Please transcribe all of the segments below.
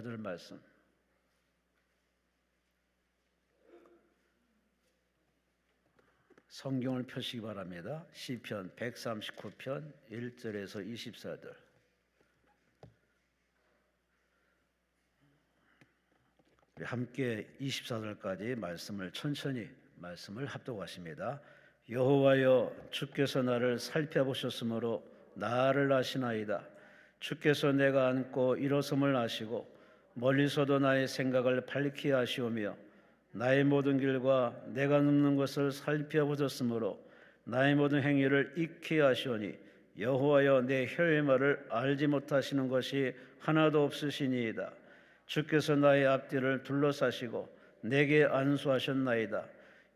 자들 말씀 성경을 펴시기 바랍니다. 시편 139편 1절에서 24절. 함께 24절까지 말씀을 천천히 말씀을 합독하십니다. 여호와여, 주께서 나를 살펴보셨으므로 나를 아시나이다. 주께서 내가 앉고 일어섬을 아시고 멀리서도 나의 생각을 밝히 아시오며 나의 모든 길과 내가 눕는 것을 살펴보셨으므로 나의 모든 행위를 익히 아시오니 여호와여, 내 혀의 말을 알지 못하시는 것이 하나도 없으시니이다. 주께서 나의 앞뒤를 둘러싸시고 내게 안수하셨나이다.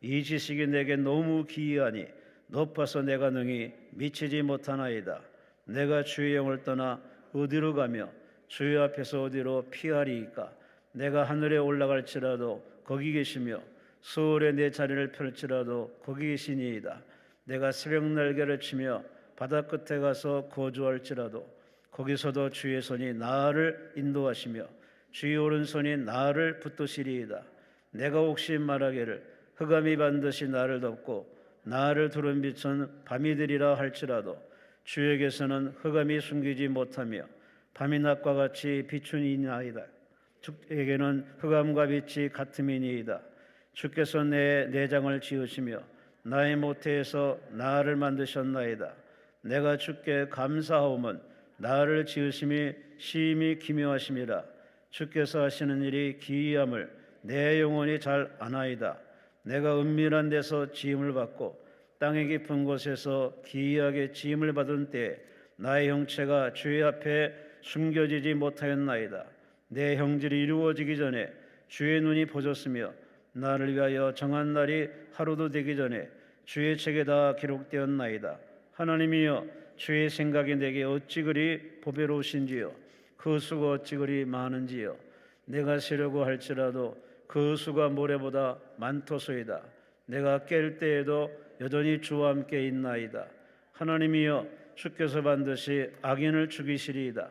이 지식이 내게 너무 기이하니 높아서 내가 능히 미치지 못하나이다. 내가 주의 영을 떠나 어디로 가며 주의 앞에서 어디로 피하리이까? 내가 하늘에 올라갈지라도 거기 계시며 수월에 내 자리를 펼지라도 거기 계시니이다. 내가 새벽 날개를 치며 바다 끝에 가서 거주할지라도 거기서도 주의 손이 나를 인도하시며 주의 오른손이 나를 붙드시리이다. 내가 혹시 말하기를 흑암이 반드시 나를 덮고 나를 두른 빛은 밤이 되리라 할지라도 주에게서는 흑암이 숨기지 못하며 밤이 낮과 같이 비추니이다. 주에게는 흑암과 빛이 같음이니이다. 주께서 내 내장을 지으시며 나의 모태에서 나를 만드셨나이다. 내가 주께 감사하오면 나를 지으심이 심히 기묘하심이라. 주께서 하시는 일이 기이함을 내 영혼이 잘 아나이다. 내가 은밀한 데서 지음을 받고 땅의 깊은 곳에서 기이하게 지음을 받은 때에 나의 형체가 주의 앞에 숨겨지지 못하였나이다. 내 형질이 이루어지기 전에 주의 눈이 보셨으며 나를 위하여 정한 날이 하루도 되기 전에 주의 책에 다 기록되었나이다. 하나님이여, 주의 생각이 내게 어찌 그리 보배로우신지요, 그 수가 어찌 그리 많은지요. 내가 세려고 할지라도 그 수가 모래보다 많도소이다. 내가 깰 때에도 여전히 주와 함께 있나이다. 하나님이여, 주께서 반드시 악인을 죽이시리이다.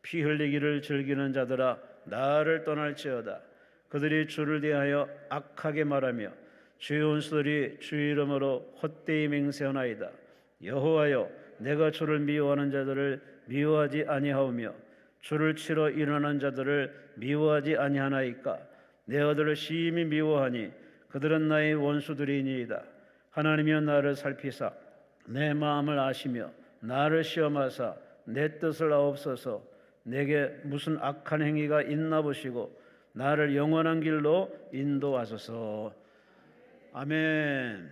피 흘리기를 즐기는 자들아, 나를 떠날지어다. 그들이 주를 대하여 악하게 말하며 주의 원수들이 주의 이름으로 헛되이 맹세하나이다. 여호와여, 내가 주를 미워하는 자들을 미워하지 아니하오며 주를 치러 일어나는 자들을 미워하지 아니하나이까? 내 아들을 심히 미워하니 그들은 나의 원수들이니이다. 하나님이여, 나를 살피사 내 마음을 아시며 나를 시험하사 내 뜻을 아옵소서. 내게 무슨 악한 행위가 있나 보시고 나를 영원한 길로 인도하소서. 아멘.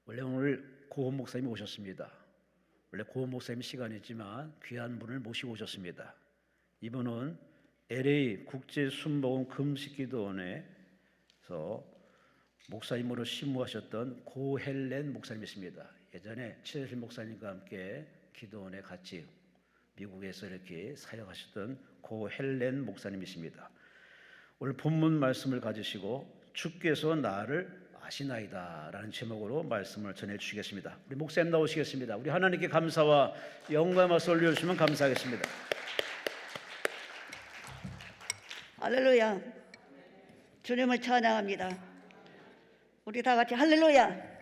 원래 오늘 고은 목사님이 오셨습니다. 원래 고은 목사님 시간이지만 귀한 분을 모시고 오셨습니다. 이분은 LA 국제순복음 금식기도원에서 목사님으로 심무하셨던 고헬렌 목사님이십니다. 예전에 최재실 목사님과 함께 기도원에 같이 미국에서 이렇게 사역하셨던 고헬렌 목사님이십니다. 오늘 본문 말씀을 가지시고 주께서 나를 아시나이다 라는 제목으로 말씀을 전해주시겠습니다. 우리 목사님 나오시겠습니다. 우리 하나님께 감사와 영광의 말씀 올려주시면 감사하겠습니다. 할렐루야. 주님을 찬양합니다. 우리 다 같이 할렐루야.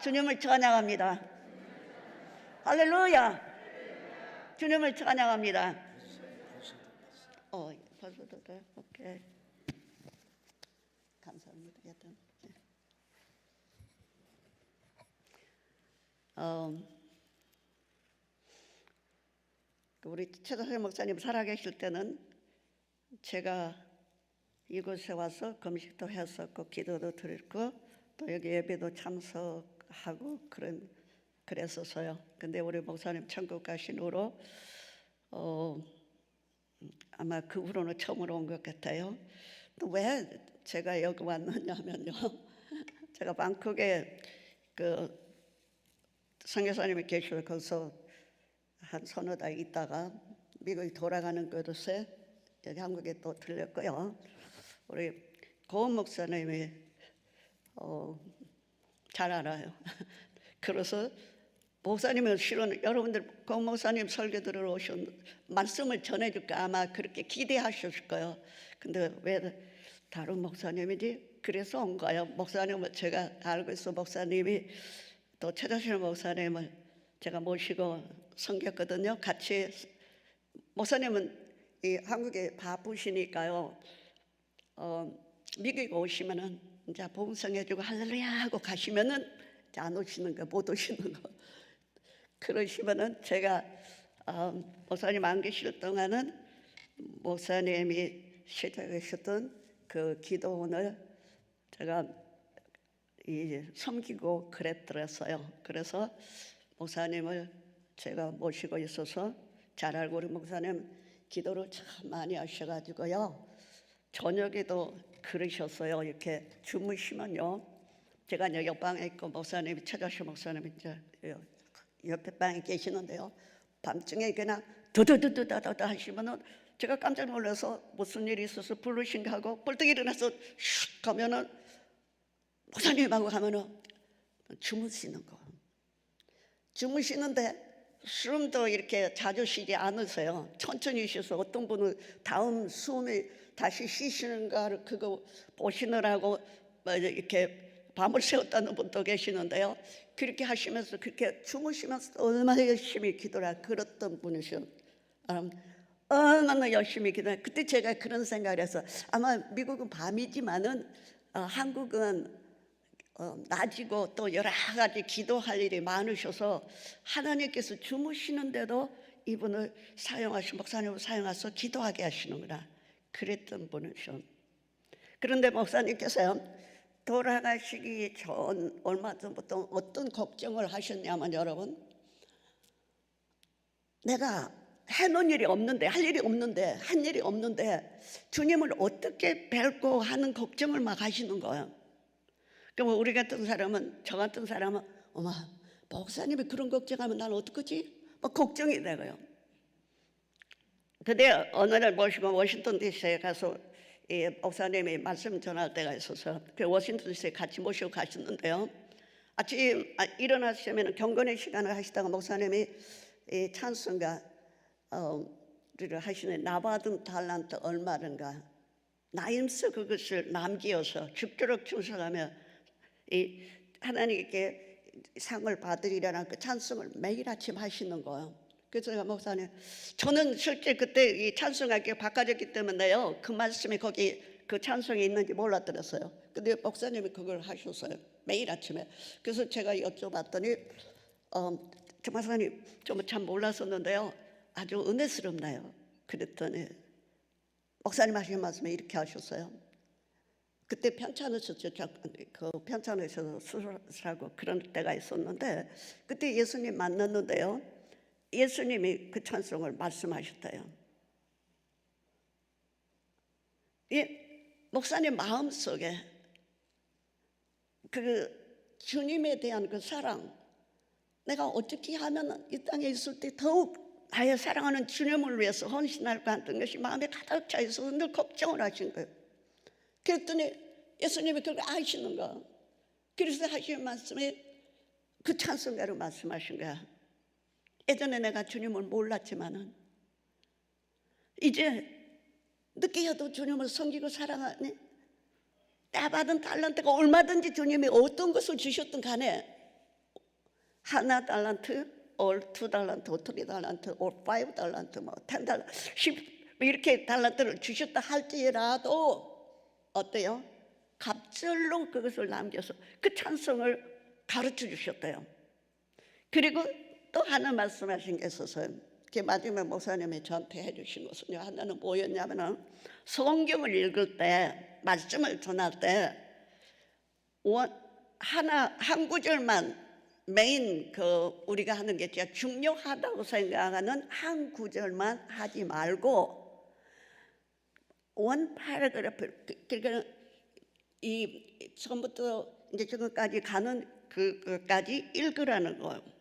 주님을 찬양합니다. 할렐루야. 주님을 찬양합니다. 벌써도 돼? 오케이. 감사합니다. 여튼. 우리 최도선 목사님 살아계실 때는 제가 이곳에 와서 금식도 했었고 기도도 드렸고 또 여기 예배도 참석하고 그랬었어요. 근데 우리 목사님 천국 가신 후로 아마 그 후로는 처음으로 온 것 같아요. 또 왜 제가 여기 왔느냐면요, 제가 방콕에 그 선교사님이 계셔서 거기서 한 서너 달 있다가 미국에 돌아가는 그릇에 여기 한국에 또 들렸고요. 우리 고은 목사님이 잘 알아요. 그래서 목사님은 실은 여러분들 고 목사님 설교 들으러 오신 말씀을 전해줄까 아마 그렇게 기대하셨을 거예요. 근데 왜 다른 목사님이지? 그래서 온 거예요. 목사님을 제가 알고 있어. 목사님이 또 최자실 목사님을 제가 모시고 섬겼거든요. 같이. 목사님은 이 한국에 바쁘시니까요. 미국에 오시면은 이제 복음성해주고 할렐루야 하고 가시면은 이제 안 오시는 거, 못 오시는 거. 그러시면은 제가 목사님 안 계실 동안은 목사님이 시작하셨던 그 기도원을 제가 섬기고 그랬더랬어요. 그래서 목사님을 제가 모시고 있어서 잘 알고 우리 목사님 기도를 참 많이 하셔가지고요. 저녁에도 그러셨어요. 이렇게 주무시면요. 제가 이제 옆방에 있고 목사님이 최자실 목사님 이제 옆에 방에 계시는데요. 밤중에 그냥 더더더더더더 하시면은 제가 깜짝 놀라서 무슨 일이 있어서 부르신가 하고 벌떡 일어나서 슉 가면은 목사님하고 가면은 주무시는 거. 주무시는데 숨도 이렇게 자주 쉬지 않으세요. 천천히 쉬어서 어떤 분은 다음 숨이 다시 쉬시는가 그거 보시느라고 이렇게 밤을 새웠다는 분도 계시는데요. 그렇게 하시면서 그렇게 주무시면서 얼마나 열심히 기도를 그랬던 분이셔. 얼마나 열심히 기도해. 그때 제가 그런 생각을 해서 아마 미국은 밤이지만은 한국은 낮이고 또 여러 가지 기도할 일이 많으셔서 하나님께서 주무시는데도 이분을 사용하시고 목사님을 사용해서 기도하게 하시는구나 그랬던 분이셔. 그런데 목사님께서요 돌아가시기 전 얼마 전부터 어떤 걱정을 하셨냐면 여러분, 내가 해놓은 일이 없는데 할 일이 없는데 한 일이 없는데 주님을 어떻게 뵐고 하는 걱정을 막 하시는 거예요. 그럼 우리 같은 사람은 저 같은 사람은 어머 목사님이 그런 걱정하면 난 어떡하지? 막 걱정이 되고요. 근데 어느 날 모시고 워싱턴 DC에 가서 이 목사님이 말씀 전할 때가 있어서 그 워싱턴 DC에 같이 모시고 가셨는데요. 아침 일어나시면 경건의 시간을 하시다가 목사님이 이 찬송가 를 하시는 나 받은 달란트 얼마든가 나임서 그것을 남기어서 죽도록 충성하며 이 하나님께 상을 받으리라는 그 찬송을 매일 아침 하시는 거예요. 그래서 제가 목사님, 저는 실제 그때 이 찬송하기가 바꿔졌기 때문에요. 그 말씀이 거기 그 찬송이 있는지 몰랐더랬어요. 근데 목사님이 그걸 하셨어요. 매일 아침에. 그래서 제가 여쭤봤더니 저 목사님 좀 참 몰랐었는데요. 아주 은혜스럽나요? 그랬더니 목사님 하신 말씀에 이렇게 하셨어요. 그때 편찮으셨죠. 그 편찮으셔서 수술하고 그런 때가 있었는데 그때 예수님 만났는데요. 예수님이 그 찬송을 말씀하셨대요. 이 목사님 마음속에 그 주님에 대한 그 사랑, 내가 어떻게 하면 이 땅에 있을 때 더욱 나의 사랑하는 주님을 위해서 헌신할까 하는 것이 마음에 가득 차 있어서 늘 걱정을 하신 거예요. 그랬더니 예수님이 그걸 아시는 거야. 그래서 하신 말씀이 그 찬송가로 말씀하신 거야. 예전에 내가 주님을 몰랐지만은 이제 늦게라도 주님을 섬기고 사랑하니 나 받은 달란트가 얼마든지 주님이 어떤 것을 주셨든 간에 하나 달란트, or 2 달란트, or 3 달란트, or 5 달란트, 뭐 10 달란트, 10 이렇게 달란트를 주셨다 할지라도 어때요? 갑절로 그것을 남겨서 그 찬송을 가르쳐 주셨대요. 그리고 또 하나 말씀하신 게 있어서요. 그 마지막 목사님이 저한테 해주신 것은요. 하나는 뭐였냐면은 성경을 읽을 때 말씀을 전할 때 한 구절만 메인 그 우리가 하는 게 진짜 중요하다고 생각하는 한 구절만 하지 말고 원 패러그래프 그러니까 이 처음부터 이제 지금까지 가는 그까지 읽으라는 거예요.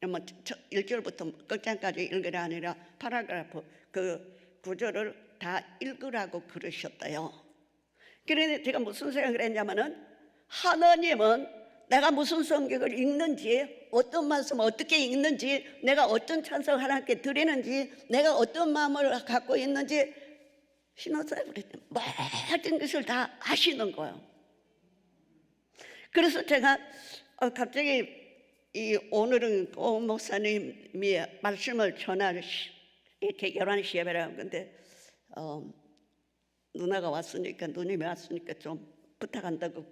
뭐 1절부터 끝장까지 읽으라 아니라 파라그래프 그 구절을 다 읽으라고 그러셨대요. 그런데 제가 무슨 생각을 했냐면은 하나님은 내가 무슨 성경을 읽는지, 어떤 말씀을 어떻게 읽는지, 내가 어떤 찬송을 하나님께 드리는지, 내가 어떤 마음을 갖고 있는지 He knows everything. 모든 것을 다 아시는 거예요. 그래서 제가 갑자기 오늘은 오 목사님이 말씀을 전할 이렇게 11시 예배라고 근데 누나가 왔으니까 누님이 왔으니까 좀 부탁한다고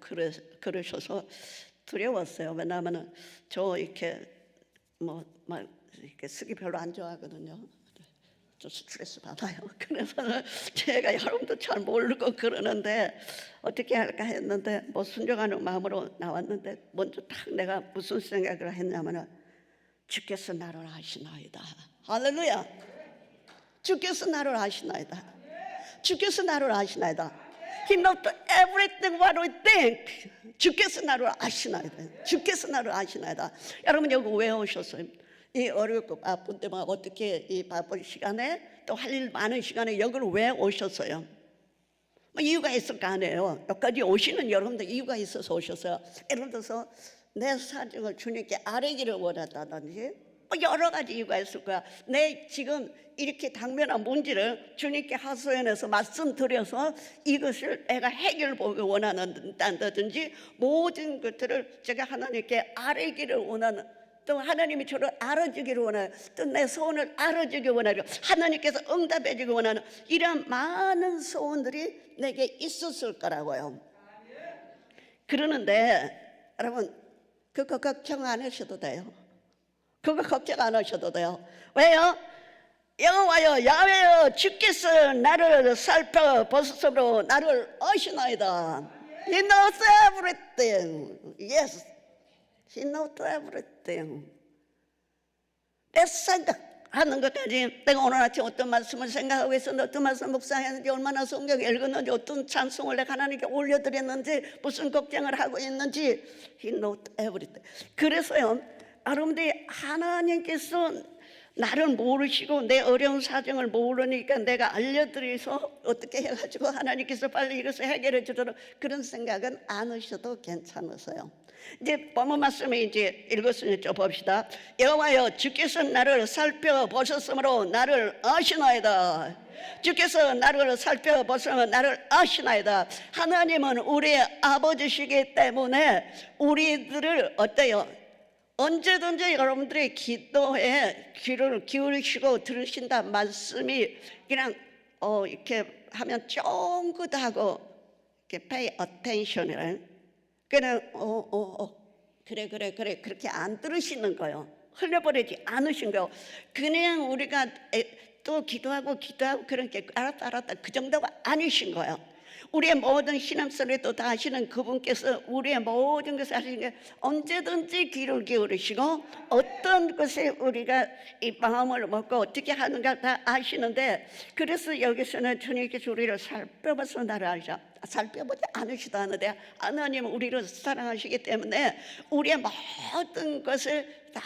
그러셔서 두려웠어요. 왜냐하면 저 이렇게 막 이렇게 쓰기 별로 안 좋아하거든요. 좀 스트레스 받아요. 그래서 제가 여러분도 잘 모르고 그러는데 어떻게 할까 했는데 순종하는 마음으로 나왔는데 먼저 딱 내가 무슨 생각을 했냐면 주께서 나를 아시나이다. 할렐루야. 주께서 나를 아시나이다. 주께서 나를 아시나이다. He knows everything what we think. 주께서 나를 아시나이다. 주께서 나를 아시나이다. 여러분 여기 왜 오셨어요? 이 어렵고 바쁜데 어떻게 이 바쁜 시간에 또 할 일 많은 시간에 여기를 왜 오셨어요? 이유가 있을 거 아니에요. 여기까지 오시는 여러분들 이유가 있어서 오셨어요. 예를 들어서 내 사정을 주님께 아뢰기를 원한다든지 여러 가지 이유가 있을 거야. 내 지금 이렇게 당면한 문제를 주님께 하소연해서 말씀드려서 이것을 내가 해결보기 원한다든지 모든 것들을 제가 하나님께 아뢰기를 원하는 또 하나님이 저를 알아주기를 원하는 또 내 소원을 알아주기 원하고 하나님께서 응답해 주기 원하는 이런 많은 소원들이 내게 있었을 거라고요. 그러는데 여러분 그거 걱정 안 하셔도 돼요. 그거 걱정 안 하셔도 돼요. 왜요? 여호와여 야훼여 주께서 나를 살펴보시므로 나를 아시나이다. He knows everything. Yes. He knows everything. 내 생각하는 것까지 내가 오늘 아침 어떤 말씀을 생각하고 있었는지 어떤 말씀 묵상했는지 얼마나 성경 읽었는지 어떤 찬송을 내가 하나님께 올려드렸는지 무슨 걱정을 하고 있는지 He knows everything. 그래서요 여러분들이 하나님께서 나를 모르시고 내 어려운 사정을 모르니까 내가 알려드려서 어떻게 해가지고 하나님께서 빨리 이것을 해결해 주도록 그런 생각은 안 하셔도 괜찮으세요. 이제 본문 말씀을 이제 읽었으니까 봅시다. 여호와여 주께서 나를 살펴보셨으므로 나를 아시나이다. 주께서 나를 살펴보시면 나를 아시나이다. 하나님은 우리의 아버지시기 때문에 우리들을 어때요? 언제든지 여러분들의 기도에 귀를 기울이시고 들으신다 말씀이 그냥 이렇게 하면 쫑긋하고 이렇게 pay attention을 그냥 그래 그렇게 안 들으시는 거예요. 흘려버리지 않으신 거예요. 그냥 우리가 또 기도하고 그러니까 알았다 그 정도가 아니신 거예요. 우리의 모든 신앙생활도 다 하시는 그분께서 우리의 모든 것을 하시는 게 언제든지 귀를 기울이시고 어떤 것에 우리가 이 마음을 먹고 어떻게 하는가 다 아시는데 그래서 여기서는 주님께서 우리를 살펴봐서 나를 아시죠. 살펴보지 않으시도 않는데 하나님은 우리를 사랑하시기 때문에 우리의 모든 것을 다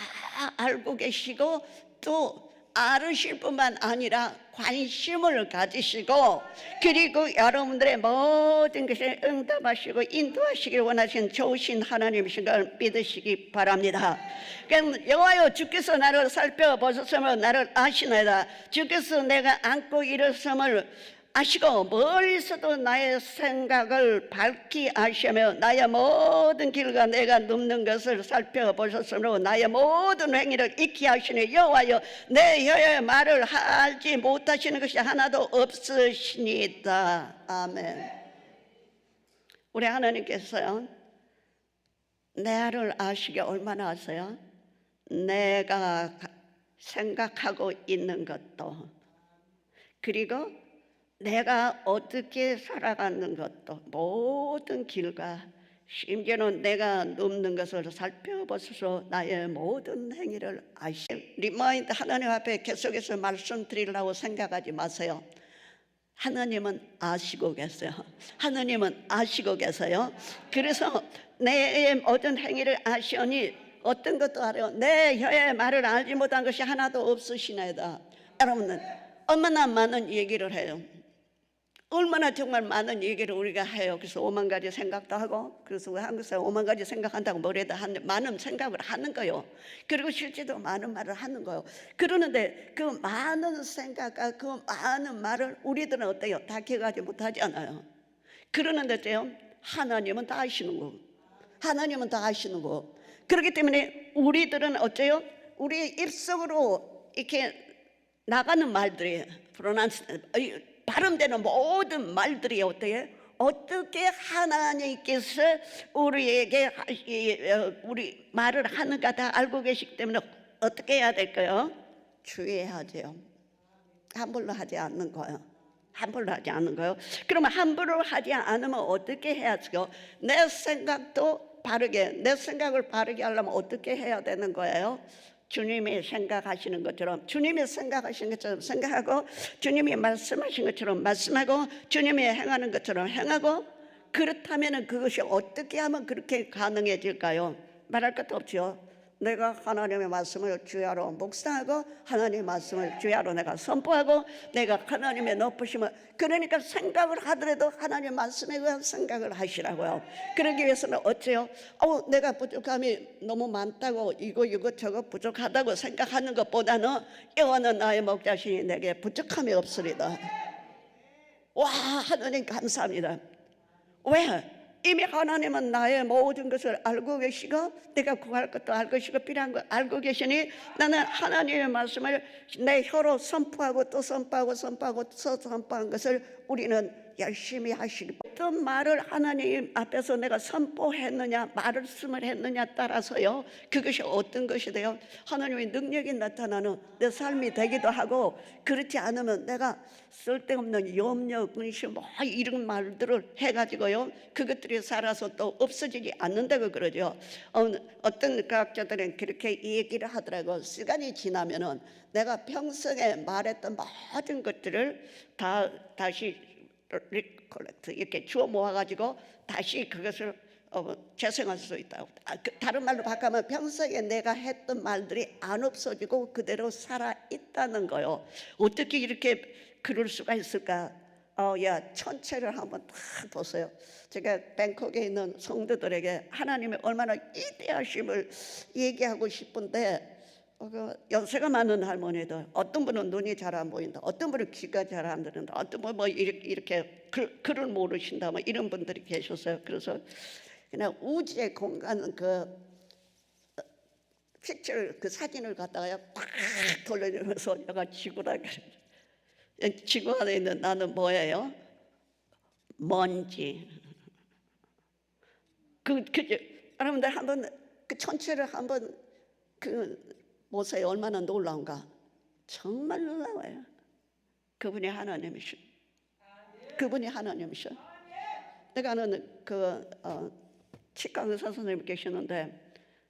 알고 계시고 또 알으실 뿐만 아니라 관심을 가지시고 그리고 여러분들의 모든 것을 응답하시고 인도하시길 원하신 좋으신 하나님이신 걸 믿으시기 바랍니다. 그럼 여호와여 주께서 나를 살펴보셨으면 나를 아시나이다. 주께서 내가 안고 일어섬을 아시고 멀리서도 나의 생각을 밝히 아시며 나의 모든 길과 내가 눕는 것을 살펴보셨으므로 나의 모든 행위를 익히 하시니 여호와여 내 혀의 말을 알지 못하시는 것이 하나도 없으시니이다. 아멘. 우리 하나님께서요 나를 아시게 얼마나 아세요? 내가 생각하고 있는 것도 그리고 내가 어떻게 살아가는 것도 모든 길과 심지어는 내가 눕는 것을 살펴보셔서 나의 모든 행위를 아시는 리마인드 하나님 앞에 계속해서 말씀드리려고 생각하지 마세요. 하나님은 아시고 계세요. 하나님은 아시고 계세요. 그래서 내 모든 행위를 아시오니 어떤 것도 알아요. 내 혀의 말을 알지 못한 것이 하나도 없으시나이다. 여러분은 얼마나 많은 얘기를 해요. 얼마나 정말 많은 얘기를 우리가 해요. 그래서 5만 가지 생각도 하고, 그래서 우리 한국 사람 5만 가지 생각한다고 뭐래도 많은 생각을 하는 거예요. 그리고 실제로 많은 말을 하는 거예요. 그러는데 그 많은 생각과 그 많은 말을 우리들은 어때요? 다 기억하지 못하지 않아요. 그러는데 어때요? 하나님은 다 아시는 거고, 하나님은 다 아시는 거고. 그렇기 때문에 우리들은 어째요? 우리의 입속으로 이렇게 나가는 말들이 발음되는 모든 말들이 어떻게 하나님께서 우리에게 우리 말을 하는가 다 알고 계시기 때문에 어떻게 해야 될까요? 주의해야 돼요. 함부로 하지 않는 거예요. 함부로 하지 않는 거예요. 그러면 함부로 하지 않으면 어떻게 해야죠? 내 생각도 바르게, 내 생각을 바르게 하려면 어떻게 해야 되는 거예요? 주님이 생각하시는 것처럼, 주님이 생각하시는 것처럼 생각하고, 주님이 말씀하신 것처럼 말씀하고, 주님이 행하는 것처럼 행하고. 그렇다면 그것이 어떻게 하면 그렇게 가능해질까요? 말할 것도 없죠. 내가 하나님의 말씀을 주야로 묵상하고, 하나님의 말씀을 주야로 내가 선포하고, 내가 하나님의 높으심을, 그러니까 생각을 하더라도 하나님의 말씀에 의한 생각을 하시라고요. 그러기 위해서는 어째요? 내가 부족함이 너무 많다고, 이거 저거 부족하다고 생각하는 것보다는 여호와는 나의 목자시니 내게 부족함이 없으리다. 와, 하나님 감사합니다. 왜? 이미 하나님은 나의 모든 것을 알고 계시고, 내가 구할 것도 알고 계시고, 필요한 거 알고 계시니, 나는 하나님의 말씀을 내 혀로 선포하고 또 선포하고 선포하고 또 선포한 것을 우리는 열심히 하시기. 어떤 말을 하나님 앞에서 내가 선포했느냐, 말씀을 했느냐 따라서요, 그것이 어떤 것이 돼요? 하나님의 능력이 나타나는 내 삶이 되기도 하고, 그렇지 않으면 내가 쓸데없는 염려, 근심, 이런 말들을 해가지고요, 그것들이 살아서 또 없어지지 않는다고 그러죠. 어떤 과학자들은 그렇게 얘기를 하더라고. 시간이 지나면은 내가 평소에 말했던 모든 것들을 다시 리콜렉트 이렇게 주워 모아가지고 다시 그것을 재생할 수 있다고. 다른 말로 바꾸면 평소에 내가 했던 말들이 안 없어지고 그대로 살아 있다는 거요. 어떻게 이렇게 그럴 수가 있을까? 천체를 한번 다 보세요. 제가 뱅콕에 있는 성도들에게 하나님의 얼마나 위대하심을 얘기하고 싶은데, 연세가 많은 할머니들, 어떤 분은 눈이 잘 안 보인다, 어떤 분은 귀가 잘 안 들린다, 어떤 분은 이렇게 글을 모르신다, 이런 분들이 계셨어요. 그래서 그냥 우주의 공간 픽처를, 그 사진을 갖다가 팍 돌려주면서 내가 지구라 그래. 지구 안에 있는 나는 뭐예요? 먼지. 여러분들 한번 그 천체를 한번 보세요. 얼마나 놀라운가. 정말 놀라워요. 그분이 하나님이셔. 그분이 하나님이셔. 내가 아는 치과 의사 선생님 계시는데,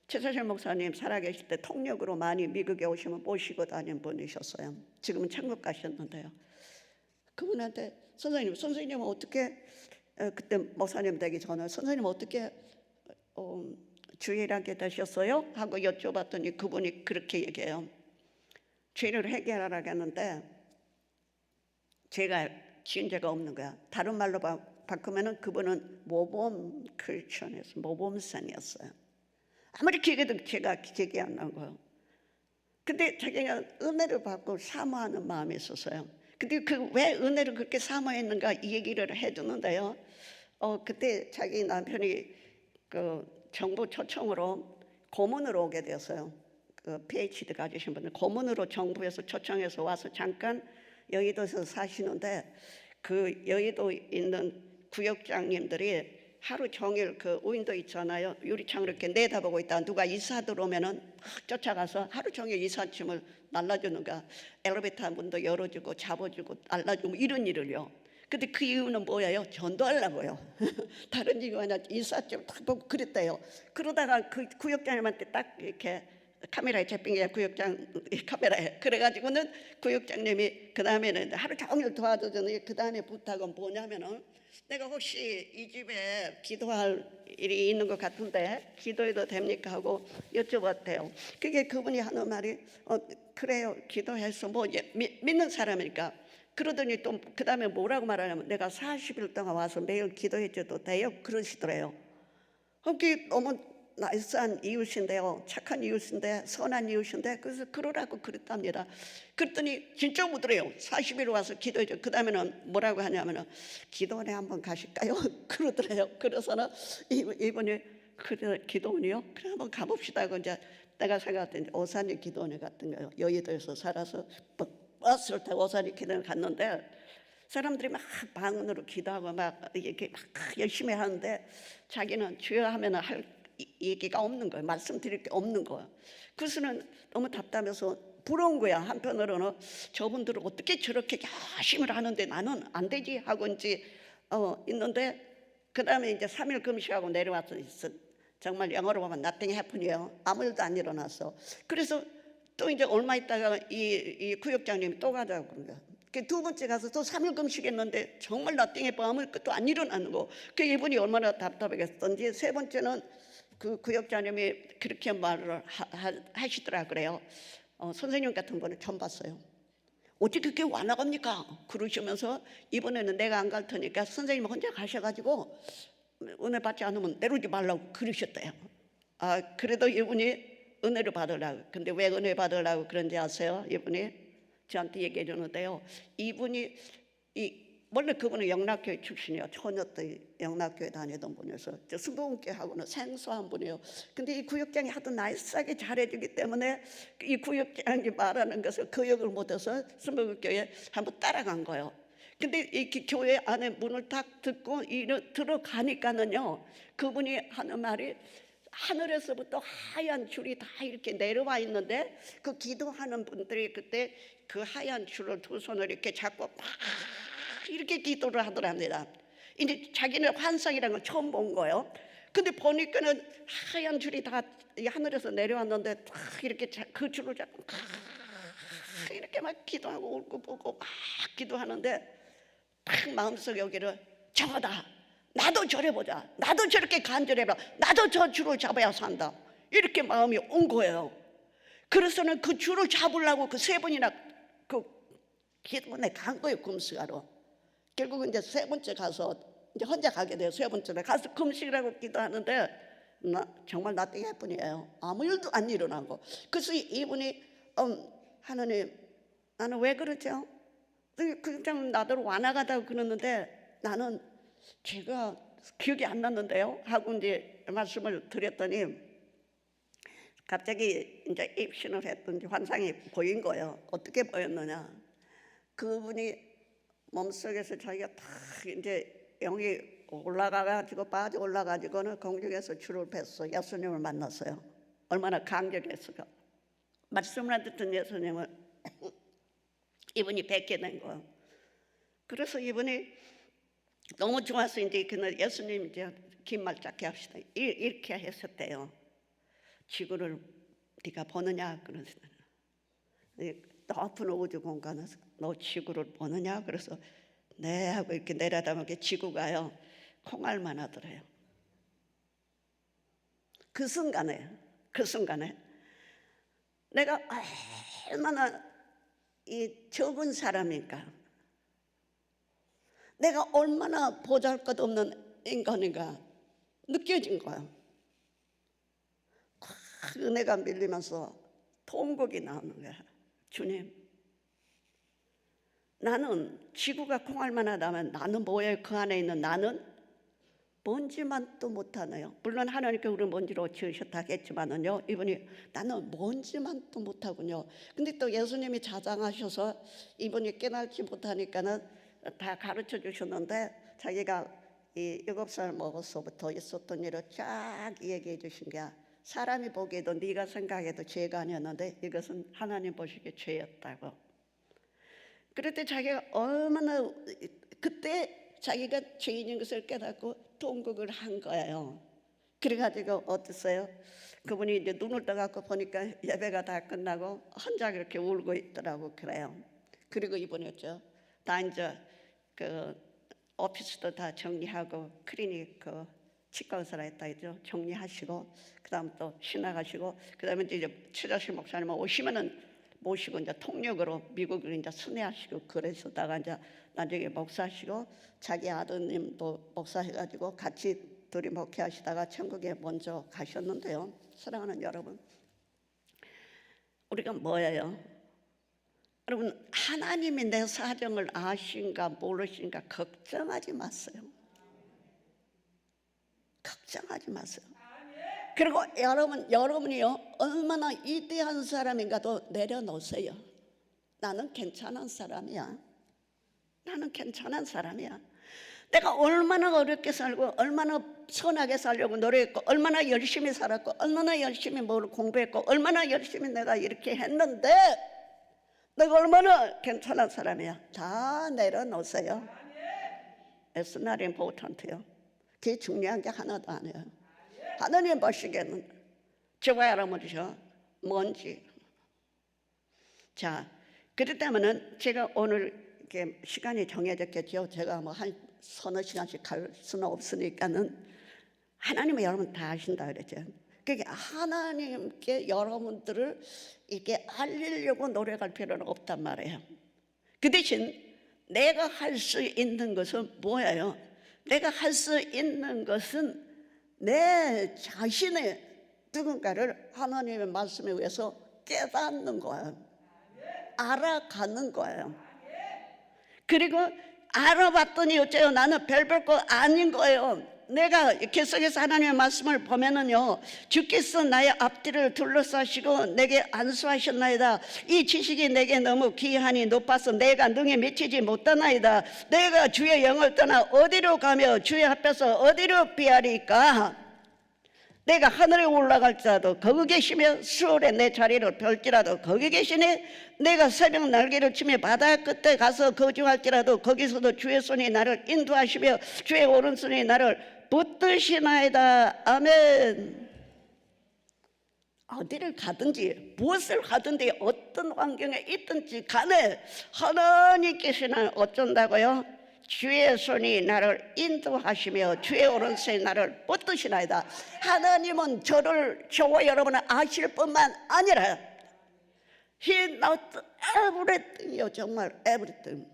최사실 목사님 살아계실 때 통역으로 많이 미국에 오시면 모시고 다니는 분이셨어요. 지금은 천국 가셨는데요. 그분한테 선생님은 어떻게, 그때 목사님 되기 전에 선생님 어떻게 주일하게 되셨어요? 하고 여쭤봤더니 그분이 그렇게 얘기해요. 죄를 해결하라고 했는데 제가 지은 죄가 없는 거야. 다른 말로 바꾸면은 그분은 모범 크리스천이었어요. 모범생이었어요. 아무리 기계도 제가 기억이 안 나는 거예요. 근데 자기가 은혜를 받고 사모하는 마음이 있었어요. 근데 왜 은혜를 그렇게 사모했는가 이 얘기를 해주는데요. 그때 자기 남편이 정부 초청으로 고문으로 오게 되었어요. PhD 가지신 분들 고문으로 정부에서 초청해서 와서 잠깐 여의도에서 사시는데, 그 여의도 있는 구역장님들이 하루 종일 그 윈도 있잖아요. 유리창으로 이렇게 내다보고 있다. 누가 이사 들어오면은 막 쫓아가서 하루 종일 이삿짐을 날라주는 거야. 엘리베이터 문도 열어주고 잡아주고 날라주고 이런 일을요. 근데 그 이유는 뭐예요? 전도하려고요. 다른 이유가 아니라 이삿짐 딱 보고 그랬대요. 그러다가 그 구역장님한테 딱 이렇게 카메라에 잡힌 게 구역장 카메라에. 그래가지고는 구역장님이 그 다음에는 하루 종일 도와주더니 그 다음에 부탁은 뭐냐면은, 내가 혹시 이 집에 기도할 일이 있는 것 같은데 기도해도 됩니까? 하고 여쭤봤대요. 그게 그분이 하는 말이 그래요, 기도해서 믿는 사람이니까 그러더니 또 그다음에 뭐라고 말하냐면 내가 40일 동안 와서 매일 기도해 줘도 돼요? 그러시더래요. 그게 너무 나이스한 이웃인데요, 착한 이웃인데, 선한 이웃인데, 그래서 그러라고 그랬답니다. 그랬더니 진짜 묻더래요. 40일 와서 기도해 줘. 그 다음에는 뭐라고 하냐면은 기도원에 한번 가실까요? 그러더래요. 그래서는 이분이 그래 기도원이요? 그래 한번 가봅시다 하고 이제 내가 생각했더니 오산리 기도원에 갔던 거예요. 여의도에서 살아서 버스를 타고 오산리 기도원에 갔는데 사람들이 막 방언으로 기도하고 막 이렇게 막 열심히 하는데 자기는 주여 하면은 할 얘기가 없는 거예요. 말씀드릴 게 없는 거예요. 그래서는 너무 답답해서 부러운 거야. 한편으로는 저분들은 어떻게 저렇게 열심히 하는데 나는 안 되지 하고 이제 있는데 그 다음에 이제 3일 금식하고 내려와서 정말 영어로 보면 nothing happen이에요. 아무 일도 안 일어났어. 그래서 또 이제 얼마 있다가 이 구역장님이 또 가자고 그런 거야. 두 번째 가서 또 3일 금식했는데 정말 nothing happened, 아무 것도 안 일어나는 거. 그 이분이 얼마나 답답하겠던지 세 번째는 그 구역장님이 그렇게 말을 하시더라 그래요. 선생님 같은 분은 처음 봤어요. 어떻게 그렇게 와나갑니까? 그러시면서 이번에는 내가 안 갈 테니까 선생님 혼자 가셔가지고 은혜 받지 않으면 내려오지 말라고 그러셨대요. 그래도 이분이 은혜를 받으려고. 근데 왜 은혜 받으려고 그런지 아세요? 이분이 저한테 얘기해 주는데요. 이분이 원래 그분은 영락교회 출신이에요. 처녀 때 영락교회 다니던 분이어서 승부원교회하고는 생소한 분이에요. 근데 이 구역장이 하도 나이스하게 잘해주기 때문에 이 구역장이 말하는 것을 거역을 못해서 승부원교회에 한번 따라간 거예요. 근데 이 교회 안에 문을 딱 듣고 들어가니까는요, 그분이 하는 말이 하늘에서부터 하얀 줄이 다 이렇게 내려와 있는데 그 기도하는 분들이 그때 그 하얀 줄을 두 손을 이렇게 잡고 막 이렇게 기도를 하더랍니다. 이제 자기는 환상이라는 걸 처음 본 거예요. 근데 보니까는 하얀 줄이 다 하늘에서 내려왔는데 딱 이렇게 그 줄을 잡고 이렇게 막 기도하고 울고 보고 막 기도하는데 딱 마음속에 여기를 저거다. 나도 저래보자. 나도 저렇게 간절해봐. 나도 저 줄을 잡아야 산다. 이렇게 마음이 온 거예요. 그래서는 그 줄을 잡으려고 그 세 번이나 그 기도원에 간 거예요. 금식하러. 결국은 이제 세 번째 가서 이제 혼자 가게 돼요. 세 번째로 가서 금식을 하고 기도하는데 정말 나중에 뿐이에요. 아무 일도 안 일어나고. 그래서 이분이 하나님 나는 왜 그러죠? 그냥 나더러 와나가다고 그러는데 나는 제가 기억이 안 났는데요 하고 이제 말씀을 드렸더니 갑자기 이제 입신을 했던지 환상이 보인 거예요. 어떻게 보였느냐? 그분이 몸속에서 자기가 탁 이제 영이 올라가가지고 빠져 올라가지고는 공중에서 줄을 뺐어. 예수님을 만났어요. 얼마나 강력했을까? 말씀을 안 듣던 예수님을 이분이 뵙게 된 거예요. 그래서 이분이 너무 좋아서 이제 그날 예수님 이제 긴 말 짧게 합시다. 이렇게 했었대요. 지구를 네가 보느냐 그러시더라고요. 높은 우주 공간에서 너 지구를 보느냐? 그래서 네 하고 이렇게 내려다보니까 지구가요 콩알만 하더래요. 그 순간에 내가 얼마나 이 적은 사람인가, 내가 얼마나 보잘것없는 인간인가 느껴진 거예요. 그 은혜가 밀리면서 통곡이 나오는 거야. 주님, 나는 지구가 콩알만 하다면 나는 뭐예요? 그 안에 있는 나는 먼지만도 못하네요. 물론 하나님께 우리를 먼지로 지으셨다 했지만은요, 이분이 나는 먼지만도 못하군요. 근데 또 예수님이 자장하셔서 이분이 깨닫지 못하니까는 다 가르쳐 주셨는데 자기가 이 7살 먹어서부터 있었던 일을 쫙 얘기해 주신 게 사람이 보기에도 네가 생각해도 죄가 아니었는데 이것은 하나님 보시기에 죄였다고. 그럴 때 자기가 얼마나 그때 자기가 죄인인 것을 깨닫고 통곡을 한 거예요. 그래가지고 어땠어요? 그분이 이제 눈을 떠갖고 보니까 예배가 다 끝나고 혼자 그렇게 울고 있더라고. 그래요. 그리고 이분이었죠. 다 이제 그 오피스도 다 정리하고 클리닉 그 치과 의사라 했다 했죠. 정리하시고 그다음 또 신나가시고 그다음에 이제 최자식 목사님 오시면은 모시고 이제 통역으로 미국으로 이제 순회하시고 그러시다가 이제 나중에 목사시고 자기 아드님도 목사해가지고 같이 둘이 목회하시다가 천국에 먼저 가셨는데요. 사랑하는 여러분, 우리가 뭐예요? 여러분, 하나님이 내 사정을 아신가 모르신가 걱정하지 마세요. 걱정하지 마세요. 그리고 여러분이요 얼마나 위대한 사람인가도 내려놓으세요. 나는 괜찮은 사람이야. 나는 괜찮은 사람이야. 내가 얼마나 어렵게 살고 얼마나 선하게 살려고 노력했고 얼마나 열심히 살았고 얼마나 열심히 뭘 공부했고 얼마나 열심히 내가 이렇게 했는데 내가 얼마나 괜찮은 사람이야. 다 내려놓으세요. It's not important요. 그게 중요한 게 하나도 아니에요. 하나님 보시기에는 저와 여러분이죠 뭔지. 자, 그렇기 때문에 제가 오늘 이렇게 시간이 정해졌겠죠. 제가 뭐 한 서너 시간씩 갈 수는 없으니까는 하나님은 여러분 다 아신다 그랬죠. 그러니까 하나님께 여러분들을 이렇게 알리려고 노력할 필요는 없단 말이에요. 그 대신 내가 할 수 있는 것은 뭐예요? 내가 할 수 있는 것은 내 자신의 누군가를 하나님의 말씀에 의해서 깨닫는 거예요. 알아가는 거예요. 그리고 알아봤더니 어째요? 나는 별별 거 아닌 거예요. 내가 계속해서 하나님의 말씀을 보면은요, 주께서 나의 앞뒤를 둘러싸시고 내게 안수하셨나이다. 이 지식이 내게 너무 귀하니 높아서 내가 능히 미치지 못하나이다. 내가 주의 영을 떠나 어디로 가며 주의 앞에서 어디로 피하리까? 내가 하늘에 올라갈지라도 거기 계시며 수월에 내 자리를 펼지라도 거기 계시니 내가 새벽 날개를 치며 바다 끝에 가서 거주할지라도 거기서도 주의 손이 나를 인도하시며 주의 오른손이 나를 붙드시나이다. 아멘. 어디를 가든지 무엇을 하든지 어떤 환경에 있든지 간에 하나님께서 나를 어쩐다고요? 주의 손이 나를 인도하시며 주의 오른손이 나를 붙드시나이다. 하나님은 저와 여러분을 아실 뿐만 아니라 He knows everything이요. 정말 everything.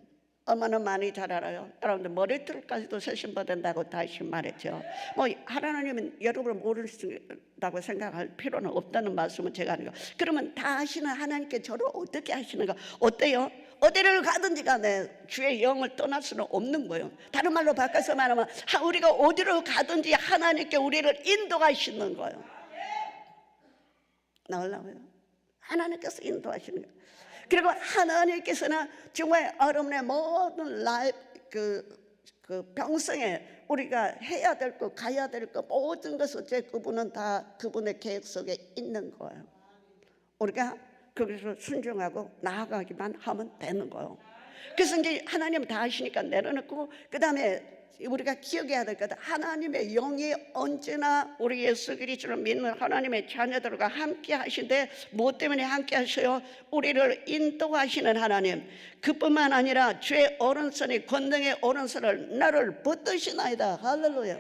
얼마나 많이 잘 알아요. 여러분들 머리털까지도 세심받는다고 다시 말했죠. 뭐 하나님은 여러분을 모른다고 생각할 필요는 없다는 말씀은 제가 하는 거. 그러면 다 아시는 하나님께 저를 어떻게 하시는가? 어때요? 어디를 가든지 간에 주의 영을 떠날 수는 없는 거예요. 다른 말로 바꿔서 말하면 우리가 어디로 가든지 하나님께 우리를 인도하시는 거예요. 나올라고요? 하나님께서 인도하시는 거예요. 그리고 하나님께서는 정말 여러분의 모든 평생에 우리가 해야 될 것, 가야 될 것, 모든 것을 그분은 다 그분의 계획 속에 있는 거예요. 우리가 거기서 순종하고 나아가기만 하면 되는 거예요. 그래서 이제 하나님은 다 아시니까 내려놓고 그 다음에 우리가 기억해야 될 것, 하나님의 영이 언제나 우리 예수 그리스도를 믿는 하나님의 자녀들과 함께 하시되 무엇 때문에 함께 하셔요? 우리를 인도하시는 하나님. 그뿐만 아니라 주의 오른손이 권능의 오른손을 나를 붙드시나이다. 할렐루야.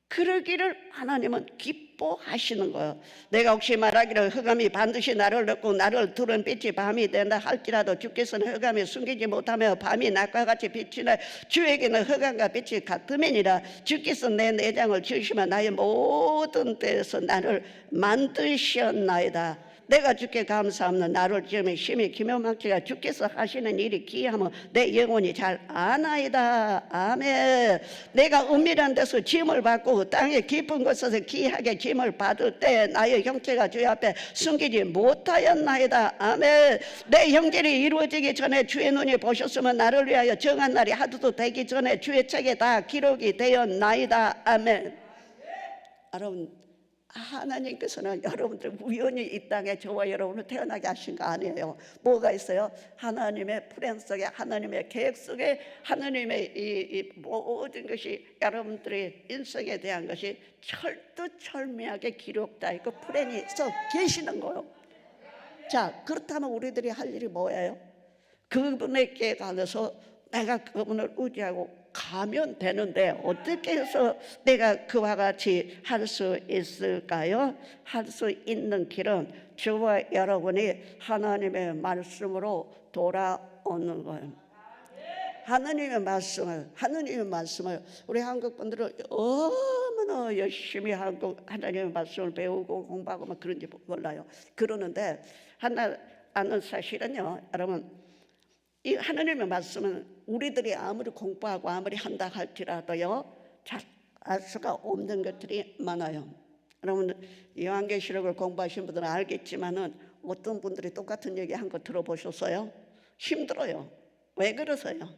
그러기를 하나님은 기뻐하시는 거예요. 내가 혹시 말하기를 흑암이 반드시 나를 덮고 나를 두른 빛이 밤이 된다 할지라도 주께서는 흑암에 숨기지 못하며 밤이 낮과 같이 비치나 주에게는 흑암과 빛이 같음이니라. 주께서 내 내장을 지으시며 나의 모든 때에서 나를 만드셨나이다. 내가 주께 감사합니다. 나를 지으며 심히 기묘망치가 주께서 하시는 일이 기이하며 내 영혼이 잘 아나이다. 아멘. 내가 은밀한 데서 짐을 받고 땅의 깊은 곳에서 기이하게 짐을 받을 때 나의 형체가 주의 앞에 숨기지 못하였나이다. 아멘. 내 형제이 이루어지기 전에 주의 눈이 보셨으면 나를 위하여 정한 날이 하루도 되기 전에 주의 책에 다 기록이 되었나이다. 아멘. 여러분, 하나님께서는 여러분들 우연히 이 땅에 저와 여러분을 태어나게 하신 거 아니에요. 뭐가 있어요? 하나님의 플랜 속에, 하나님의 계획 속에, 하나님의 이 모든 것이 여러분들의 인생에 대한 것이 철두철미하게 기록되어 있고 플랜이 써 계시는 거예요. 자, 그렇다면 우리들이 할 일이 뭐예요? 그분에게 가서 내가 그분을 의지하고 가면 되는데 어떻게 해서 내가 그와 같이 할 수 있을까요? 할 수 있는 길은 저와 여러분이 하나님의 말씀으로 돌아오는 거예요. 하나님의 말씀을 우리 한국 분들은 너무나 열심히 하고 하나님의 말씀을 배우고 공부하고 막 그런지 몰라요. 그러는데 하나 아는 사실은요, 여러분, 이 하나님의 말씀은 우리들이 아무리 공부하고 아무리 한다 할지라도요 잘 알 수가 없는 것들이 많아요. 여러분, 요한계시록을 공부하신 분들은 알겠지만은 어떤 분들이 똑같은 얘기 한 거 들어보셨어요? 힘들어요. 왜 그러세요?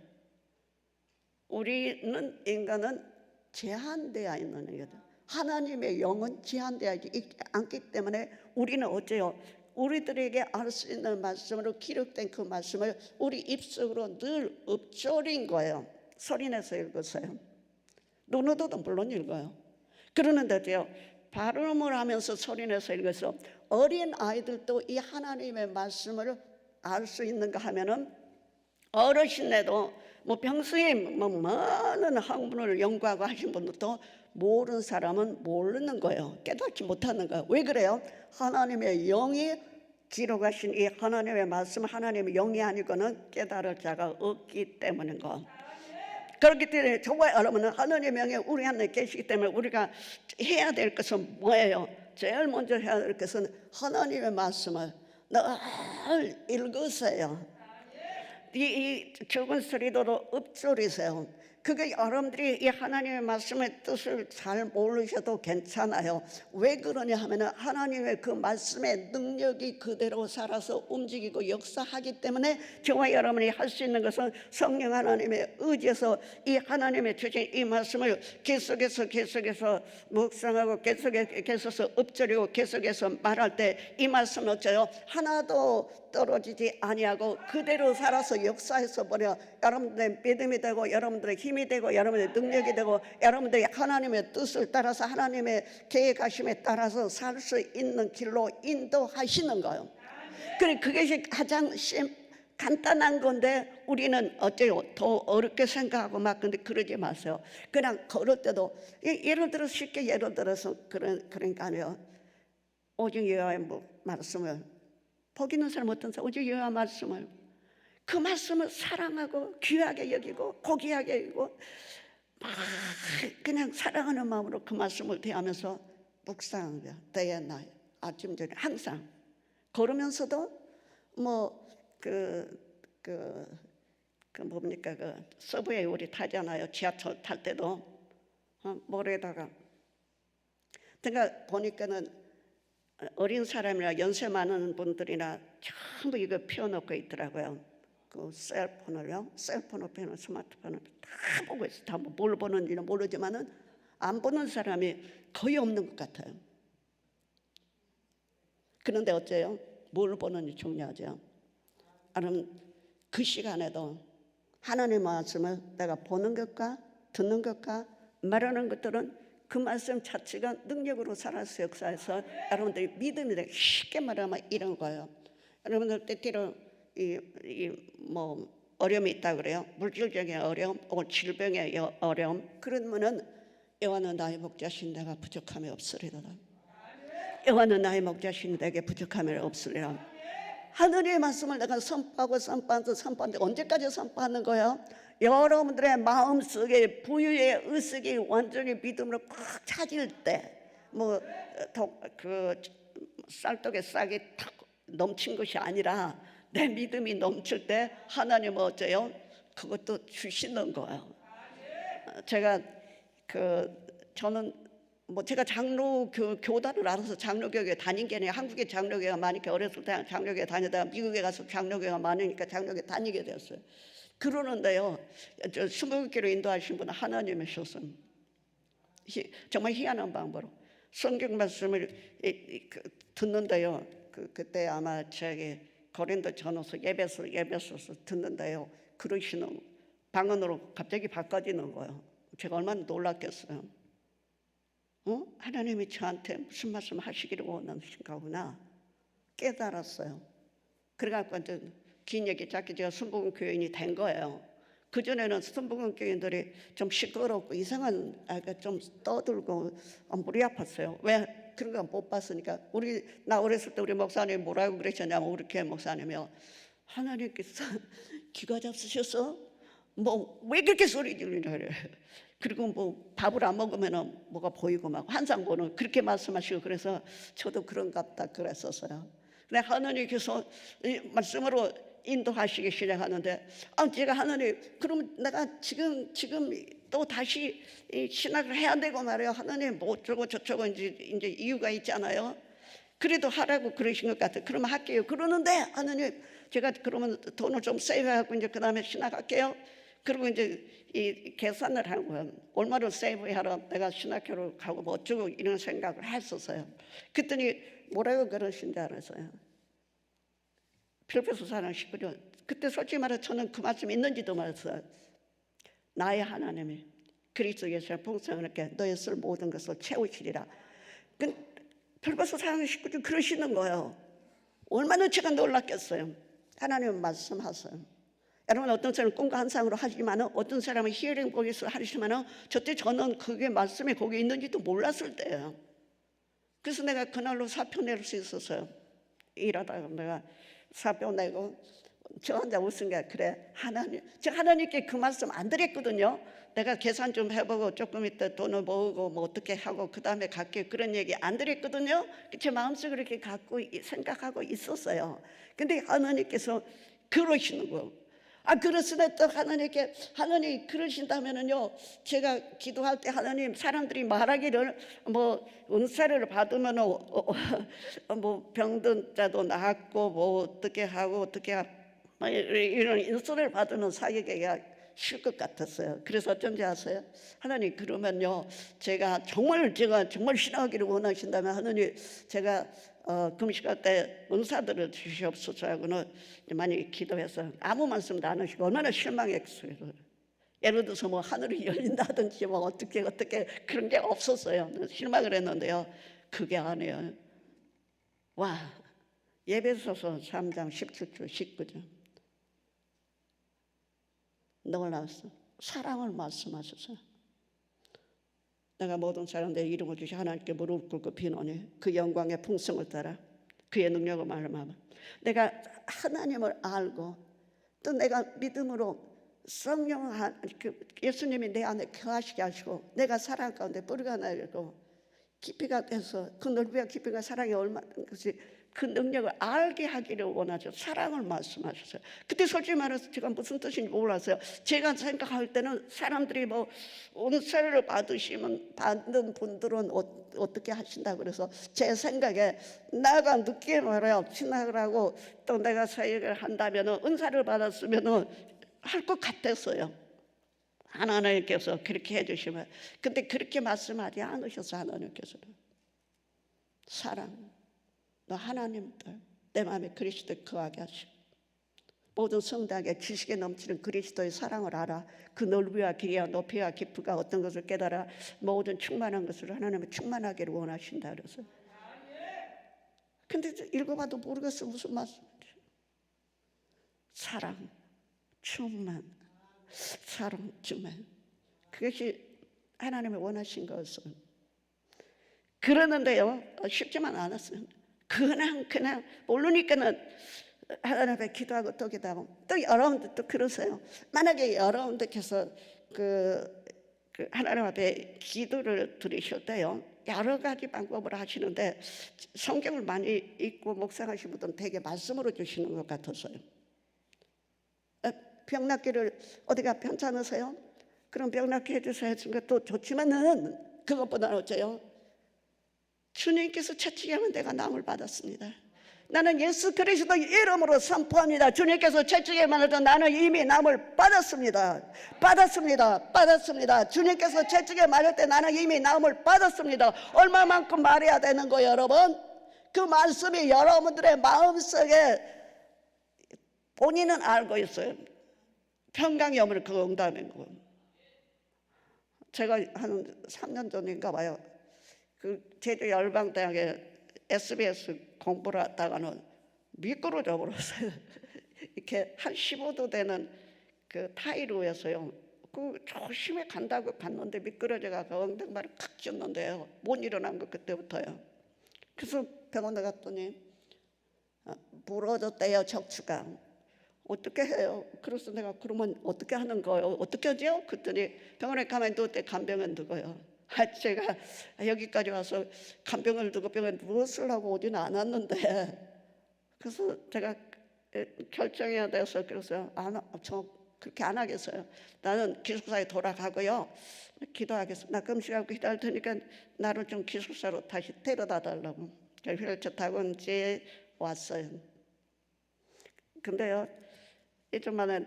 우리는 인간은 제한되어 있는 거예요. 하나님의 영은 제한되어 있지 않기 때문에 우리는 어째요? 우리들에게 알 수 있는 말씀으로 기록된 그 말씀을 우리 입속으로 늘 읊조린 거예요. 소리내서 읽으세요. 눈으로도 물론 읽어요. 그러는데요, 발음을 하면서 소리내서 읽어서 어린 아이들도 이 하나님의 말씀을 알 수 있는가 하면은 어르신네도 뭐 평소에 뭐 많은 학문을 연구하고 하신 분들도 모르는 사람은 모르는 거예요. 깨닫지 못하는 거예요. 왜 그래요? 하나님의 영이 기록하신 이 하나님의 말씀, 하나님의 영이 아니고는 깨달을 자가 없기 때문인 거. 그렇기 때문에 저와 여러분은 하나님의 영이 우리 안에 계시기 때문에 우리가 해야 될 것은 뭐예요? 제일 먼저 해야 될 것은 하나님의 말씀을 늘 읽으세요. 이 적은 소리도 읊조리세요. 그게 여러분들이 이 하나님의 말씀의 뜻을 잘 모르셔도 괜찮아요. 왜 그러냐 하면 하나님의 그 말씀의 능력이 그대로 살아서 움직이고 역사하기 때문에 저와 여러분이 할 수 있는 것은 성령 하나님의 의지에서 이 하나님의 주신 이 말씀을 계속해서 묵상하고 계속해서 읊조리고 계속해서 말할 때 이 말씀은 어째요? 하나도 떨어지지 아니하고 그대로 살아서 역사해서 버려 여러분들의 믿음이 되고 여러분들의 힘이 되고 여러분의 능력이 되고 여러분들이 하나님의 뜻을 따라서 하나님의 계획하심에 따라서 살 수 있는 길로 인도하시는 거예요. 그래, 그것이 가장 간단한 건데 우리는 어째요? 더 어렵게 생각하고 막. 근데 그러지 마세요. 그냥 걸을 때도 예를 들어 쉽게 예를 들어서 그러니까요, 오직 여호와의 말씀을 복 있는 사람 어떤 사람 오직 여호와 말씀을 그 말씀을 사랑하고 귀하게 여기고 고귀하게 여기고 막 그냥 사랑하는 마음으로 그 말씀을 대하면서 묵상하는 거야. day and night, 아침 저녁 항상 걸으면서도 뭐 뭡니까 그 서브웨이 우리 타잖아요. 지하철 탈 때도 모래다가 그러니까 보니까는 어린 사람이나 연세 많은 분들이나 전부 이거 펴놓고 있더라고요. 그 셀폰을 펴놓은 스마트폰을 다 보고 있어요. 다 뭘 보는지는 모르지만은 안 보는 사람이 거의 없는 것 같아요. 그런데 어째요? 뭘 보는지 중요하죠. 여러분, 그 시간에도 하나님의 말씀을 내가 보는 것과 듣는 것과 말하는 것들은 그 말씀 자체가 능력으로 살아서 역사해서 여러분들이 믿음이 되게 쉽게 말하면 이런 거예요. 여러분들 때때로 뭐 어려움이 있다 그래요. 물질적인 어려움, 혹은 질병의 어려움. 그러면은 여호와는 나의 목자신 내가 부족함이 없으리라. 여호와는 나의 목자신 내게 부족함이 없으리라. 하늘의 말씀을 내가 선포하는데 언제까지 선포하는 거예요? 여러분들의 마음속에 부유의 의식이 완전히 믿음으로 꽉 차질 때, 쌀떡에 싹이 탁 넘친 것이 아니라 내 믿음이 넘칠 때 하나님은 어째요? 그것도 주시는 거예요. 저는 제가 장로 교단을 알아서 장로교회 다닌 게 아니라 한국에 장로교회가 많으니까 어렸을 때 장로교회 다니다가 미국에 가서 장로교회가 많으니까 장로교회 다니게 되었어요. 그러는데요, 저 순복음교회로 인도하신 분은 하나님이셨습니다. 정말 희한한 방법으로 성경 말씀을 듣는데요. 그때 아마 저기 고린도전서 예배소서 듣는데요. 그러시는 방언으로 갑자기 바꿔지는 거예요. 제가 얼마나 놀랐겠어요. 하나님이 저한테 무슨 말씀 하시기를 원하신가 보나 깨달았어요. 그래갖고 이제 긴 얘기 짧게 제가 순복음 교인이 된 거예요. 그전에는 순복음 교인들이 좀 시끄럽고 이상한 좀 떠들고 머리 아팠어요. 왜? 그런 거 못 봤으니까 나 어렸을 때 우리 목사님 뭐라고 그러셨냐면 우리 교회 목사님이요. 하나님께서 귀가 잡수셔서 뭐 왜 그렇게 소리 지르냐 그래. 그리고 뭐 밥을 안 먹으면 뭐가 보이고 막 환상 보는 그렇게 말씀하시고 그래서 저도 그런갑다 그랬었어요. 근데 하나님께서 이 말씀으로 인도하시기 시작하는데 제가 하나님 그럼 내가 지금 또 다시 이 신학을 해야 되고 말이에요. 하나님 뭐 어쩌고 저쩌고 이제 이유가 있잖아요. 그래도 하라고 그러신 것 같아요. 그러면 할게요. 그러는데 하나님 제가 그러면 돈을 좀 세이브하고 이제 그 다음에 신학할게요. 그리고 이제 이 계산을 한 거예요. 얼마를 세이브하러 내가 신학교를 가고 뭐 어쩌고 이런 생각을 했었어요. 그랬더니 뭐라고 그러신 줄 알았어요. 필리핀에서 사는 19년 그때 솔직히 말해 저는 그 말씀이 있는지도 몰랐어요. 나의 하나님이 그리스도 예수의 풍성을 이렇게 너의 쓸 모든 것을 채우시리라. 필리핀에서 사는 19년 그러시는 거예요. 얼마나 제가 놀랐겠어요. 하나님은 말씀하세요. 여러분 어떤 사람은 꿈과 환상으로 하지만 어떤 사람은 히어링 보이스로 하시지만 저때 저는 그게 말씀이 거기 있는지도 몰랐을 때예요. 그래서 내가 그날로 사표 낼 수 있었어요. 일하다가 내가 사표 내고 저 혼자 웃은 게 그래 제가 하나님께 그 말씀 안 드렸거든요. 내가 계산 좀 해보고 조금 이따 돈을 모으고 뭐 어떻게 하고 그 다음에 갈게 그런 얘기 안 드렸거든요. 제 마음속에 그렇게 갖고 생각하고 있었어요. 근데 하나님께서 그러시는 거예요. 그렇으나 또 하나님 그러신다면은요, 제가 기도할 때 하나님 사람들이 말하기를 뭐 은사를 받으면 뭐 병든 자도 낫고 뭐 어떻게 하고 이런 인수를 받으면 사역에가 쉴 것 같았어요. 그래서 어쩐지 아세요? 하나님 그러면요, 제가 정말 신앙하기를 원하신다면 하나님 제가 금식할 때 은사들을 주시옵소서 하고는 많이 기도해서 아무 말씀도 안 하시고 얼마나 실망했어요. 예를 들어서 뭐 하늘이 열린다든지 뭐 어떻게 그런 게 없었어요. 실망을 했는데요. 그게 아니에요. 와, 예배소서 3장 17절 19절 놀랐어. 사랑을 말씀하셨어요. 내가 모든 사람들의 이름을 주시 하나님께 무릎 꿇고 비노니 그 영광의 풍성을 따라 그의 능력을 말하면 내가 하나님을 알고 또 내가 믿음으로 성령 예수님이 내 안에 거하시게 하시고 내가 사랑 가운데 뿌리가 나고 깊이가 돼서 그 넓이와 깊이가 사랑이 얼마나 것이 그 능력을 알게 하기를 원하죠. 사랑을 말씀하셨어요. 그때 솔직히 말해서 제가 무슨 뜻인지 몰랐어요. 제가 생각할 때는 사람들이 뭐 은사를 받는 분들은 어떻게 하신다 그래서 제 생각에 나가 늦게 말해요. 신학을 하고 또 내가 사역을 한다면 은사를 받았으면 할 것 같았어요. 하나님께서 그렇게 해주시면 근데 그렇게 말씀하지 않으셔서 하나님께서는 사랑 너 하나님들 내 마음에 그리스도에 거하게 하시고 모든 성도에게 지식에 넘치는 그리스도의 사랑을 알아 그 넓이와 길이와 높이와 깊이가 어떤 것을 깨달아 모든 충만한 것을 하나님의 충만하기를 원하신다 그래서 근데 읽어봐도 모르겠어 무슨 말씀인지 사랑 충만 사랑 충만 그것이 하나님이 원하신 것은 그러는데요 쉽지만 않았어요. 그냥 모르니까는 하나님 앞에 기도하고 또 기도하고 또 여러분들 또 그러세요. 만약에 여러분들께서 그 하나님 앞에 기도를 드리실 때요 여러 가지 방법을 하시는데 성경을 많이 읽고 묵상하시는 분들은 되게 말씀으로 주시는 것 같았어요. 병 낫기를 어디가 편찮으세요? 그럼 병 낫게 해주세요 했으니까 또 좋지만은 그것보다는 어째요? 주님께서 채찍에 하면 내가 나음을 받았습니다. 나는 예수 그리스도 이름으로 선포합니다. 주님께서 채찍에 만해도 나는 이미 나음을 받았습니다. 주님께서 채찍에 맞을 때 나는 이미 나음을 받았습니다. 얼마만큼 말해야 되는 거예요 여러분? 그 말씀이 여러분들의 마음속에 본인은 알고 있어요. 평강이 오면 그 응답인 거. 제가 한 3년 전인가 봐요. 그 제주 열방대학에 SBS 공부를 하다가는 미끄러져 버렸어요. 이렇게 한 15도 되는 그 타이르에서요. 그 조심히 간다고 갔는데 미끄러져가 엉덩이를 칵 쥐었는데요. 못 일어난 거 그때부터요. 그래서 병원에 갔더니 부러졌대요, 척추가. 어떻게 해요? 그래서 내가 그러면 어떻게 하는 거예요? 어떻게 하죠? 그랬더니 병원에 가면 누웠대. 간병은 누구요? 제가 여기까지 와서 간병을 두고 병원에 무엇을 하고 오지는 않았는데, 그래서 제가 결정해야 돼서 그래서 저 그렇게 안 하겠어요. 나는 기숙사에 돌아가고요. 기도하겠습니다. 나 금식하고 기도할 테니까 나를 좀 기숙사로 다시 데려다 달라고. 휠체어 타고 이제 왔어요. 근데요, 이좀 만에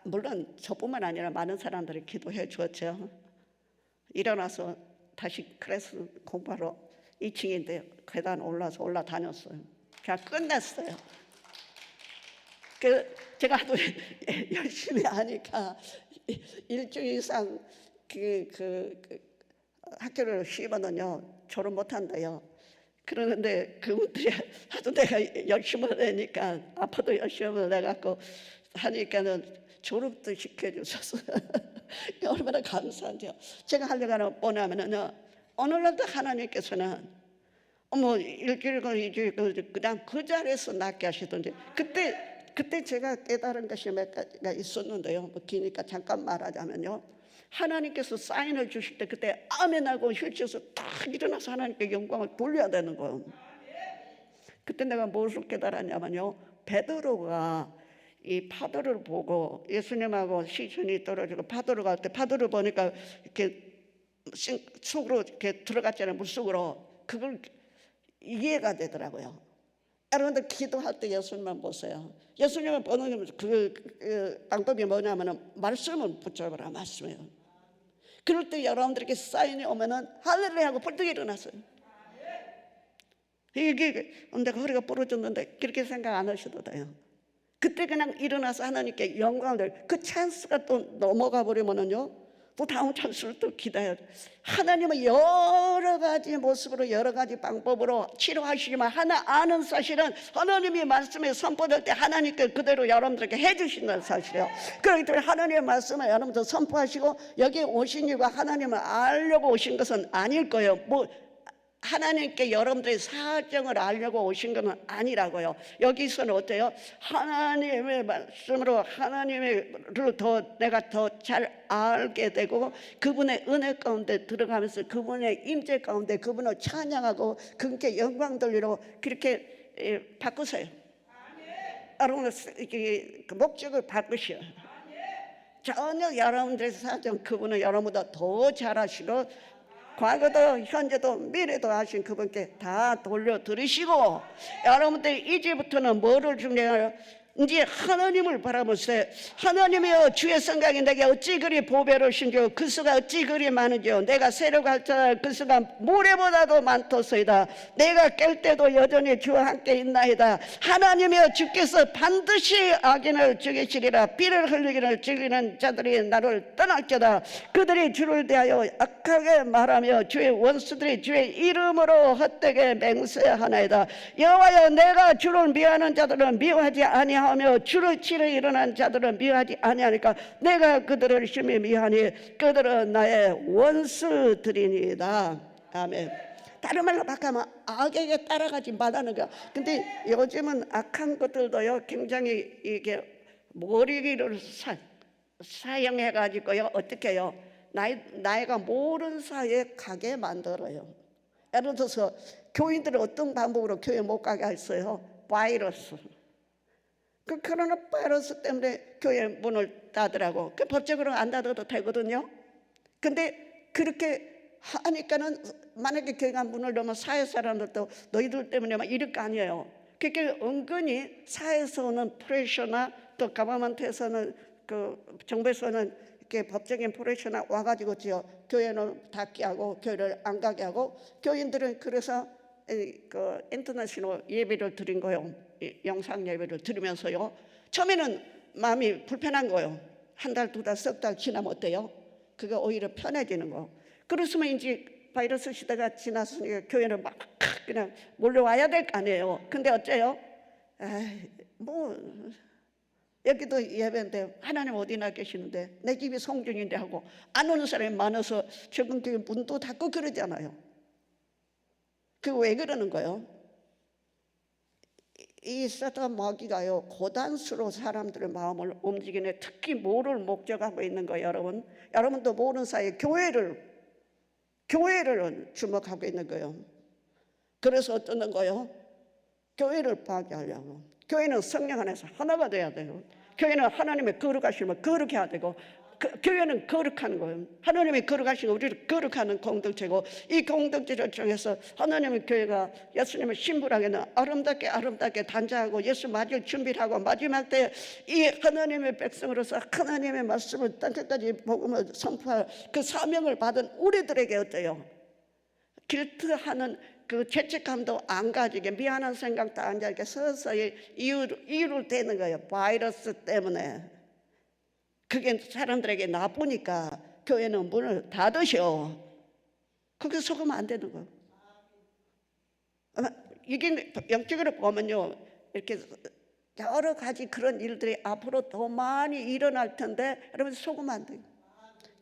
물론 저뿐만 아니라 많은 사람들이 기도해 주었죠. 일어나서 다시 클래스 공부하러 2층인데 계단 올라다녔어요. 그냥 끝냈어요. 제가 하도 열심히 하니까 일주일 이상 학교를 쉬면은요 졸업 못한대요. 그러는데 그분들이 하도 내가 열심히 하니까 아파도 열심히 해갖고 하니까는 졸업도 시켜주셔서 얼마나 감사한데요. 제가 하려고 하는 뭐냐면은요, 오늘날도 하나님께서는 일주일간 2주일 그냥 그 자리에서 낫게 하시던데, 그때 제가 깨달은 것이 몇 가지가 있었는데요. 기니까 잠깐 말하자면요, 하나님께서 사인을 주실 때 그때 아멘하고 휠체어에서 딱 일어나서 하나님께 영광을 돌려야 되는 거예요. 그때 내가 무엇을 깨달았냐면요, 베드로가 이 파도를 보고 예수님하고 시선이 떨어지고 파도를 갈 때 파도를 보니까 이렇게 속으로 이렇게 들어갔잖아요, 물속으로. 그걸 이해가 되더라고요. 여러분들 기도할 때 예수님만 보세요. 예수님을 보는 그 방법이 뭐냐면은 말씀을 붙잡으라, 말씀이에요. 그럴 때 여러분들에게 사인이 오면은 할렐루야 하고 벌떡 일어났어요. 이게 내가 허리가 부러졌는데 그렇게 생각 안 하셔도 돼요. 그때 그냥 일어나서 하나님께 영광을, 그 찬스가 또 넘어가 버리면은요, 또 다음 찬스를 또 기다려야 돼. 하나님은 여러 가지 모습으로 여러 가지 방법으로 치료하시지만 하나 아는 사실은 하나님의 말씀에 선포될 때 하나님께 그대로 여러분들에게 해주신다는 사실이에요. 그렇기 때문에 하나님의 말씀을 여러분들 선포하시고 여기 오신 이유가 하나님을 알려고 오신 것은 아닐 거예요. 하나님께 여러분들의 사정을 알려고 오신 것은 아니라고요. 여기서는 어때요? 하나님의 말씀으로 하나님을 내가 더 잘 알게 되고 그분의 은혜 가운데 들어가면서 그분의 임재 가운데 그분을 찬양하고 그분께 영광 돌리러 그렇게 바꾸세요. 여러분의 그 목적을 바꾸시오. 전혀 여러분들의 사정 그분은 여러분보다 더 잘하시고 과거도 현재도 미래도 하신 그분께 다 돌려드리시고, 여러분들 이제부터는 뭐를 중요해요? 이제 하나님을 바라보세요. 하나님이여, 주의 생각이 내게 어찌 그리 보배로우신지요, 그 수가 어찌 그리 많은지요. 내가 새로 갈자 그 수가 모래보다도 많도소이다. 내가 깰 때도 여전히 주와 함께 있나이다. 하나님이여, 주께서 반드시 악인을 죽이시리라. 피를 흘리기를 즐기는 자들이 나를 떠날지어다. 그들이 주를 대하여 악하게 말하며 주의 원수들이 주의 이름으로 헛되게 맹세하나이다. 여호와여, 내가 주를 미워하는 자들은 미워하지 아니하며 주를 치러 일어난 자들은 미워하지 아니하니까 내가 그들을 심히 미워하니 그들은 나의 원수들이니이다. 아멘. 다른 말로 바꾸면 악에게 따라가지 말라는 거야. 근데 요즘은 악한 것들도요 굉장히 이게 머리를 사용해 가지고요 어떻게 해요? 나이가 모르는 사이에 가게 만들어요. 예를 들어서 교인들은 어떤 방법으로 교회 못 가게 했어요? 바이러스. 그 코로나 바이러스 때문에 교회 문을 닫으라고. 그 법적으로 안 닫아도 되거든요. 근데 그렇게 하니까는 만약에 교회가 문을 닫으면 사회 사람들도 너희들 때문에 막 이럴 거 아니에요. 그게 은근히 사회에서 오는 프레셔나 또 가버먼트에서는 그 정부에서는 이렇게 법적인 프레셔나 와가지고 교회는 닫게 하고 교회를 안 가게 하고, 교인들은 그래서 그 인터내셔널 예배를 드린 거예요. 영상 예배를 들으면서요. 처음에는 마음이 불편한 거예요. 한 달, 두 달, 석 달 지나면 어때요? 그게 오히려 편해지는 거. 그렇으면 이제 바이러스 시대가 지났으니까 교회는 막 그냥 몰려와야 될 거 아니에요. 근데 어째요? 여기도 예배인데 하나님 어디나 계시는데 내 집이 성중인데 하고 안 오는 사람이 많아서 최근 교회 문도 닫고 그러잖아요. 그 왜 그러는 거예요? 이 사탄 마귀가요, 고단수로 사람들의 마음을 움직이네. 특히 뭐를 목적하고 있는 거예요, 여러분? 여러분도 모르는 사이에 교회를 주목하고 있는 거예요. 그래서 어떤 거예요? 교회를 파괴하려고. 교회는 성령 안에서 하나가 돼야 돼요. 교회는 하나님의 거룩하시면 거룩해야 되고, 교회는 거룩한 거예요. 하나님이 거룩하시고 우리를 거룩하는 공동체고, 이 공동체를 통해서 하나님의 교회가 예수님을 신부라기는 아름답게 단장하고 예수 맞을 준비를 하고, 마지막 때 이 하나님의 백성으로서 하나님의 말씀을 땅끝까지 복음을 선포할 그 사명을 받은 우리들에게 어때요? 길트하는 그 죄책감도 안 가지게, 미안한 생각도 안 가지게 서서히 이유를 대는 거예요. 바이러스 때문에. 그게 사람들에게 나쁘니까 교회는 문을 닫으셔. 그게 속으면 안 되는 거예요. 이게 영적으로 보면요, 이렇게 여러 가지 그런 일들이 앞으로 더 많이 일어날 텐데 여러분 속으면 안 돼요.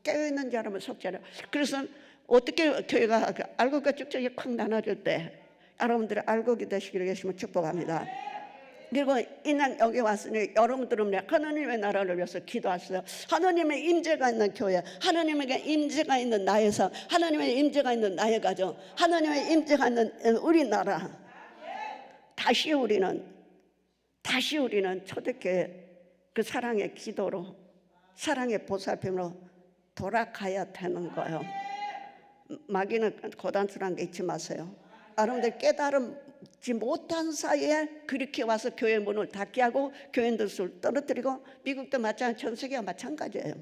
깨어있는 자라면 속지 않아요. 그래서 어떻게 교회가 알곡과 쭉쭉이 콱 나눠질 때 여러분들이 알곡이 되시기를 예수님을 축복합니다. 그리고 이날 여기 왔으니 여러분들은 하나님의 나라를 위해서 기도하세요. 하나님의 임재가 있는 교회, 하나님의 임재가 있는 나의 삶, 하나님의 임재가 있는 나의 가정, 하나님의 임재가 있는 우리나라. 다시 우리는 초대교회 그 사랑의 기도로, 사랑의 보살핌으로 돌아가야 되는 거예요. 마귀는 고단수란 게 잊지 마세요. 여러분들 깨달지 못한 사이에 그렇게 와서 교회 문을 닫게 하고 교인들을 떨어뜨리고, 미국도 마찬가지, 전 세계가 마찬가지예요.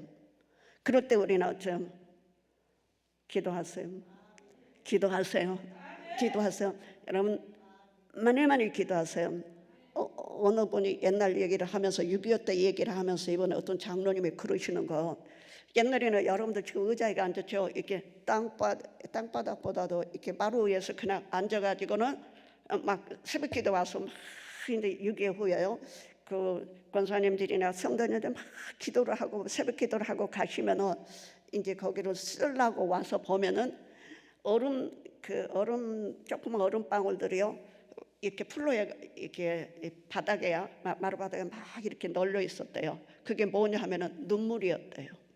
그럴 때 우리는 좀 기도하세요. 여러분 많이 기도하세요. 어느 분이 옛날 얘기를 하면서 6.25 때 얘기를 하면서 이번에 어떤 장로님이 그러시는 거, 옛날에는 여러분들 지금 의자에 앉았죠. 이렇게 땅바닥보다도 이렇게 마루 위에서 그냥 앉아가지고는 막 새벽기도 와서 막 이제 6.25 후에요. 그 권사님들이나 성도님들 막 기도를 하고 새벽기도를 하고 가시면은 이제 거기를 쓰려고 와서 보면은 조그만 얼음방울들이요, 이렇게 플로에 이렇게 바닥에야 마루 바닥에 막 이렇게 널려 있었대요. 그게 뭐냐 하면은 눈물이었대요.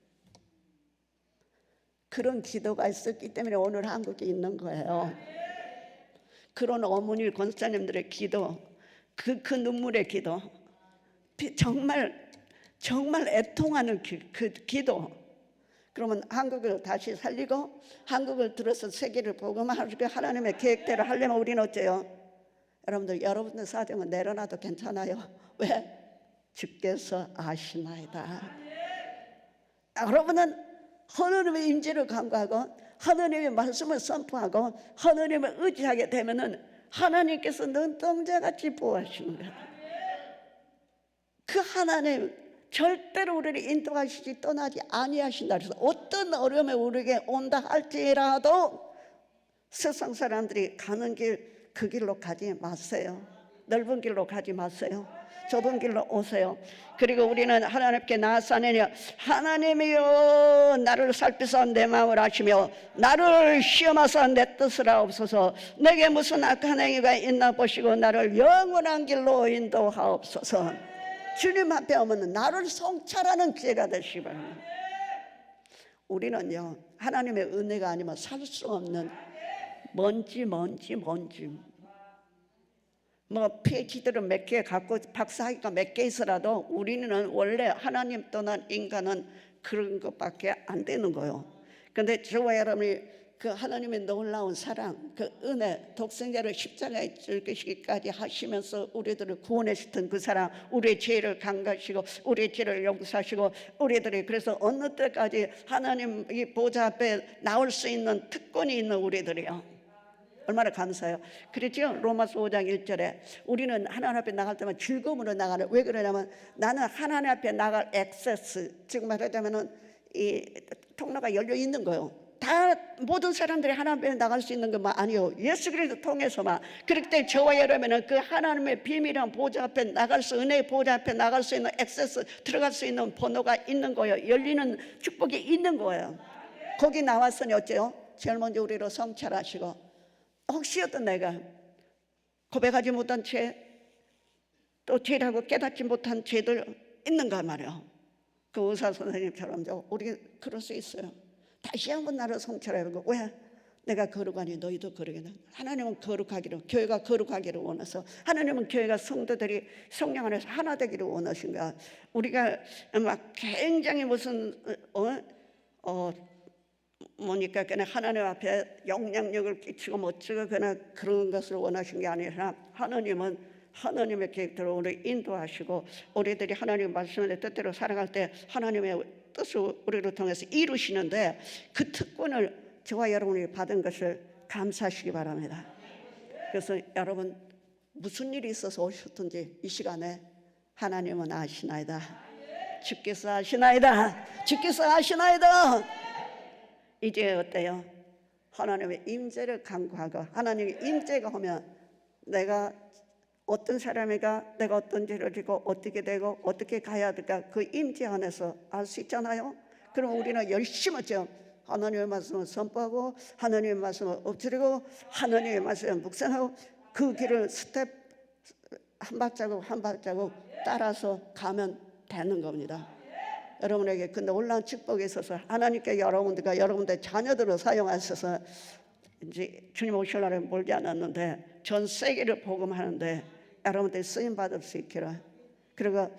그런 기도가 있었기 때문에 오늘 한국에 있는 거예요. 그런 어머니 권사님들의 기도, 그 눈물의 기도, 정말 애통하는 그 기도. 그러면 한국을 다시 살리고 한국을 들어서 세계를 복음화하고 하나님의 계획대로 하려면 우리는 어째요? 여러분들 사정은 내려놔도 괜찮아요. 왜? 주께서 아시나이다. 여러분은 하나님의 임재를 간구하고 하나님의 말씀을 선포하고 하나님을 의지하게 되면은 하나님께서 눈동자같이 보호하시는 거예요. 그 하나님 절대로 우리를 인도하시지 떠나지 아니하신다. 그래서 어떤 어려움이 우리에게 온다 할지라도 세상 사람들이 가는 길, 그 길로 가지 마세요. 넓은 길로 가지 마세요. 좁은 길로 오세요. 그리고 우리는 하나님께 나아가느니, 하나님이여 나를 살피사 내 마음을 아시며 나를 시험하사 내 뜻을 하옵소서. 내게 무슨 악한 행위가 있나 보시고 나를 영원한 길로 인도하옵소서. 주님 앞에 오면 나를 성찰하는 기회가 되시기 바랍니다. 우리는요, 하나님의 은혜가 아니면 살 수 없는 먼지. PhD를 몇 개 갖고 박사학위가 몇 개 있어라도 우리는 원래 하나님 떠난 인간은 그런 것밖에 안 되는 거예요. 그런데 저와 여러분이 그 하나님의 놀라운 사랑, 그 은혜, 독생자를 십자가에 죽이시기까지 하시면서 우리들을 구원하셨던 그 사랑, 우리의 죄를 강가하시고 우리의 죄를 용서하시고 우리들이 그래서 어느 때까지 하나님 이 보좌 앞에 나올 수 있는 특권이 있는 우리들이요. 얼마나 감사해요. 그렇죠? 로마서 5장 1절에 우리는 하나님 앞에 나갈 때만 즐거움으로 나가는, 왜 그러냐면 나는 하나님 앞에 나갈 액세스, 지금 말하자면은 이 통로가 열려 있는 거예요. 다 모든 사람들이 하나님 앞에 나갈 수 있는 것만 아니요, 예수 그리스도 통해서만. 그렇기 때문에 저와 여러분은 그 하나님의 비밀한 보좌 앞에 나갈 수, 은혜의 보좌 앞에 나갈 수 있는 액세스, 들어갈 수 있는 번호가 있는 거예요. 열리는 축복이 있는 거예요. 거기 나왔으니 어째요? 제일 먼저 우리를 성찰하시고 혹시 어떤 내가 고백하지 못한 죄, 또 죄라고 깨닫지 못한 죄들 있는가 말이야. 그 의사 선생님처럼 우리 그럴 수 있어요. 다시 한번 나를 성찰해보고, 왜 내가 거룩하니 너희도 거룩이다. 하나님은 거룩하기를, 교회가 거룩하기를 원해서, 하나님은 교회가 성도들이 성령 안에서 하나 되기를 원하신가. 우리가 막 굉장히 무슨 뭐니까 그냥 하나님 앞에 영향력을 끼치고 멋지고 그냥 그런 것을 원하신 게 아니라, 하나님은 하나님의 계획대로 우리 인도하시고, 우리들이 하나님의 말씀의 뜻대로 살아갈 때 하나님의 뜻을 우리를 통해서 이루시는데, 그 특권을 저와 여러분이 받은 것을 감사하시기 바랍니다. 그래서 여러분, 무슨 일이 있어서 오셨든지 이 시간에 하나님은 아시나이다. 주께서 아시나이다. 주께서 아시나이다. 이제 어때요? 하나님의 임재를 간구하고, 하나님의 임재가 오면 내가 어떤 사람이가, 내가 어떤 죄를 지고 어떻게 되고 어떻게 가야 될까, 그 임재 안에서 알 수 있잖아요. 그럼 우리는 열심히 하죠. 하나님의 말씀을 선포하고, 하나님의 말씀을 엎드리고, 하나님의 말씀을 묵상하고, 그 길을 스텝 한 발자국 한 발자국 따라서 가면 되는 겁니다. 여러분에게 그 놀라운 축복이 있어서 하나님께 여러분들과 여러분들의 자녀들을 사용하셔서, 이제 주님 오실 날은 멀지 않았는데 전 세계를 복음하는데 여러분들이 쓰임받을 수 있기를, 그리고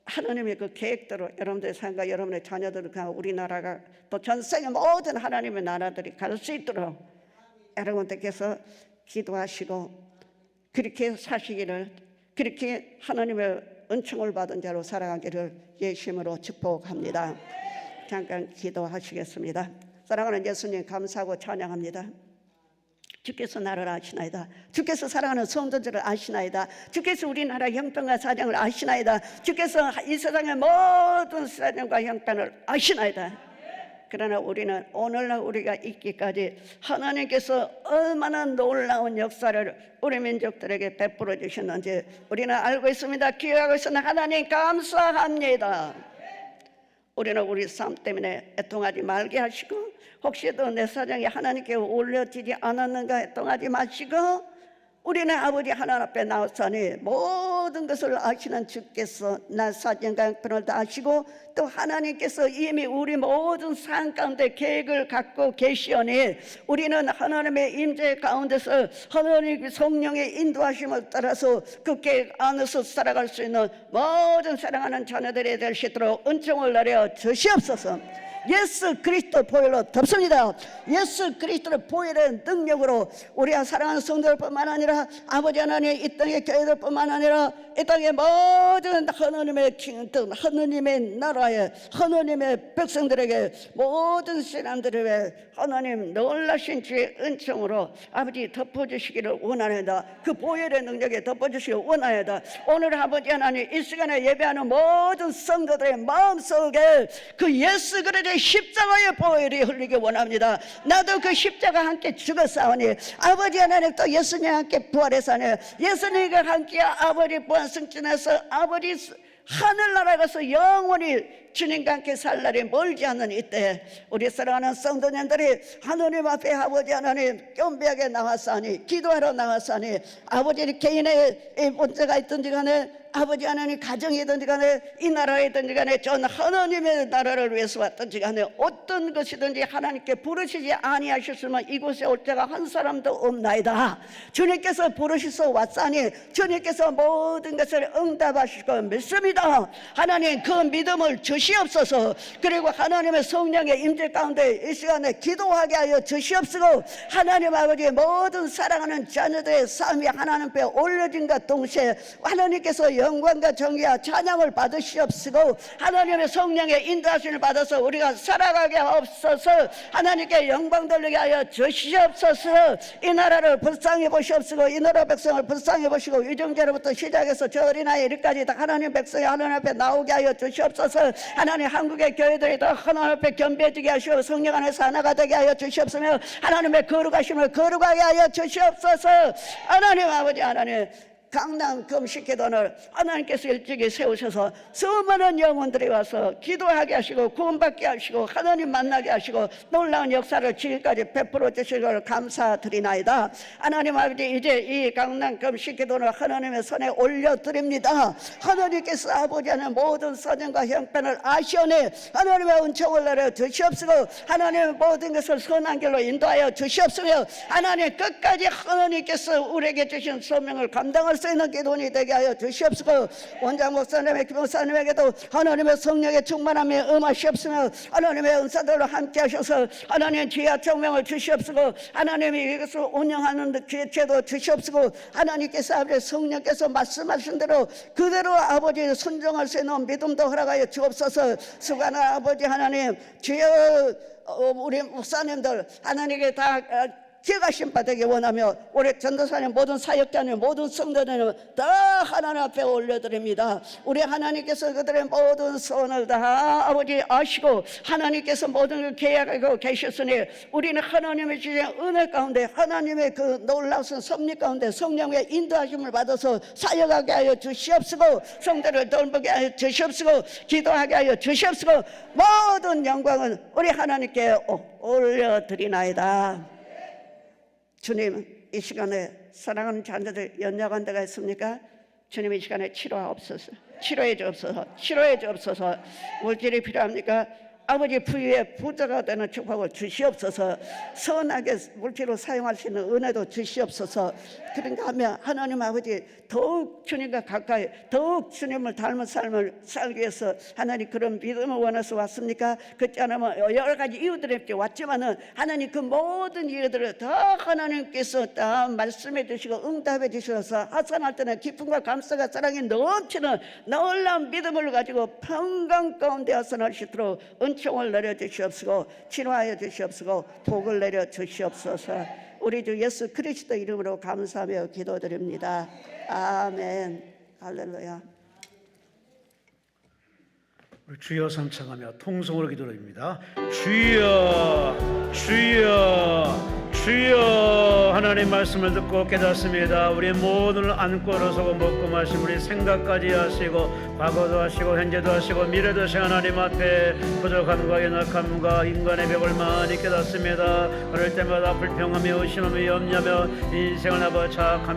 하나님의 그 계획대로 여러분들의 삶과 여러분의 자녀들과 우리나라가 또 전 세계 모든 하나님의 나라들이 갈 수 있도록 여러분들께서 기도하시고 그렇게 사시기를, 그렇게 하나님의 은총을 받은 자로 살아가기를 예수님으로 축복합니다. 잠깐 기도하시겠습니다. 사랑하는 예수님, 감사하고 찬양합니다. 주께서 나를 아시나이다. 주께서 사랑하는 성도들을 아시나이다. 주께서 우리나라 형편과 사정을 아시나이다. 주께서 이 세상의 모든 사정과 형편을 아시나이다. 그러나 우리는 오늘날 우리가 있기까지 하나님께서 얼마나 놀라운 역사를 우리 민족들에게 베풀어 주셨는지 우리는 알고 있습니다. 기억하고 있습니다. 하나님 감사합니다. 우리는 우리 삶 때문에 애통하지 말게 하시고, 혹시도 내 사정이 하나님께 올려지지 않았는가 애통하지 마시고, 우리는 아버지 하나님 앞에 나왔으니 모든 것을 아시는 주께서 나 사정과 형편을 다 아시고, 또 하나님께서 이미 우리 모든 삶 가운데 계획을 갖고 계시오니, 우리는 하나님의 임재 가운데서 하나님의 성령의 인도하심을 따라서 그 계획 안에서 살아갈 수 있는 모든 사랑하는 자녀들이 될 수 있도록 은총을 내려 주시옵소서. 예수 그리스도 보혈로 덮습니다. 예수 그리스도의 보혈의 능력으로 우리가 사랑하는 성도들뿐만 아니라 아버지 하나님 이 땅의 교회들뿐만 아니라 이 땅의 모든 하나님의 킹덤, 하나님의 나라에 하나님의 백성들에게 모든 사람들에게 하나님 놀라신 주의 은총으로 아버지 덮어주시기를 원하나이다. 그 보혈의 능력에 덮어주시기를 원하나이다. 오늘 아버지 하나님 이 시간에 예배하는 모든 성도들의 마음속에 그 예수 그리스도의 십자가의 보혈이 흘리기 원합니다. 나도 그 십자가 함께 죽었사오니 아버지 하나님 또 예수님과 함께 부활했사오니 예수님과 함께 아버지 부활 승진해서 아버지 하늘나라 가서 영원히 주님과 함께 살 날이 멀지 않는 이때 우리 사랑하는 성도님들이 하나님 앞에 아버지 하나님 겸비하게 나왔사오니 기도하러 나왔사오니 아버지 개인의 문제가 있든지 간에 아버지 하나님 가정이든지 간에 이 나라이든지 간에 전 하나님의 나라를 위해서 왔든지 간에 어떤 것이든지 하나님께 부르시지 아니하셨으면 이곳에 올 자가 한 사람도 없나이다. 주님께서 부르셔서 왔사니 주님께서 모든 것을 응답하시고 믿습니다. 하나님 그 믿음을 주시옵소서. 그리고 하나님의 성령의 임재 가운데 이 시간에 기도하게 하여 주시옵소서. 하나님 아버지의 모든 사랑하는 자녀들의 삶이 하나님 앞에 올려진과 동시에 하나님께서 영광과 정의와 찬양을 받으시옵시고 하나님의 성령의 인도하심을 받아서 우리가 살아가게 하옵소서. 하나님께 영광 돌리게 하여 주시옵소서. 이 나라를 불쌍히 보시옵시고 이 나라 백성을 불쌍히 보시고 유정제로부터 시작해서 저 어린아이 이르까지 다 하나님 백성이 하나님 앞에 나오게 하여 주시옵소서. 하나님 한국의 교회들이 다 하나님 앞에 겸비해지게 하시고 성령 안에서 하나가 되게 하여 주시옵소서. 하나님의 거룩하심을 거룩하게 하여 주시옵소서. 하나님 아버지 하나님 강남 금식기도를 하나님께서 일찍이 세우셔서 수많은 영혼들이 와서 기도하게 하시고 구원받게 하시고 하나님 만나게 하시고 놀라운 역사를 지금까지 베풀어 주신 걸 감사드리나이다. 하나님 아버지, 이제 이 강남 금식기도를 하나님의 손에 올려드립니다. 하나님께서 아버지 하는 모든 선행과 형편을 아시오니 하나님의 은총을 내려 주시옵시고 하나님의 모든 것을 선한 길로 인도하여 주시옵시며 하나님 끝까지 하나님께서 우리에게 주신 소명을 감당할 수 있는 기도원이 되게 하여 주시옵시고 원장 목사님의 김 목사님에게도 하나님의 성령의 충만함에 임하시옵시며 하나님의 은사들로 함께 하셔서 하나님 지혜와 총명을 주시옵시고 하나님이 이것을 운영하는 기회도 주시옵시고 하나님께서 아버지 성령께서 말씀하신 대로 그대로 아버지 순종할 수 있는 믿음도 허락하여 주옵소서. 수고하는 아버지 하나님, 주여 우리 목사님들 하나님께 다 기억하신 바 되기 원하며 우리 전도사님 모든 사역자님 모든 성도님 다 하나님 앞에 올려드립니다. 우리 하나님께서 그들의 모든 소원을 다 아버지 아시고 하나님께서 모든 걸 계약하고 계셨으니 우리는 하나님의 주신 은혜 가운데 하나님의 그 놀라운 섭리 가운데 성령의 인도하심을 받아서 사역하게 하여 주시옵시고 성도를 돌보게 하여 주시옵시고 기도하게 하여 주시옵시고 모든 영광은 우리 하나님께 올려드리나이다. 주님, 이 시간에 사랑하는 자녀들 연약한 데가 있습니까? 주님, 이 시간에 치료하옵소서. 치료해 주옵소서. 치료해 주옵소서. 물질이 필요합니까? 아버지 부유의 부자가 되는 축복을 주시옵소서. 선하게 물질을 사용할 수 있는 은혜도 주시옵소서. 그런가 하면 하나님 아버지 더욱 주님과 가까이 더욱 주님을 닮은 삶을 살기 위해서 하나님 그런 믿음을 원해서 왔습니까? 그렇지 않으면 여러 가지 이유들이 왔지만은 하나님 그 모든 이유들을 다 하나님께서 다 말씀해 주시고 응답해 주셔서 하산할 때는 기쁨과 감사가 사랑이 넘치는 놀라운 믿음을 가지고 평강 가운데 하산할 수 있도록 은총을 내려 주시옵시고 치료하여 주시옵시고 복을 내려 주시옵소서. 우리 주 예수 그리스도 이름으로 감사하며 기도드립니다. 아멘. 할렐루야. 우리 주여 삼창하며 통성으로 기도드립니다. 주여 주여 주여. 하나님 말씀을 듣고 깨닫습니다. 우리 모두를 안고 일어서고 먹고 마시고 우리 생각까지 하시고 과거도 하시고 현재도 하시고 미래도 하시고 하나님 앞에 부족함과 연약함과 인간의 벽을 많이 깨닫습니다. 그럴 때마다 불평하며 의심하며 염려하며 인생을 아버 자학하며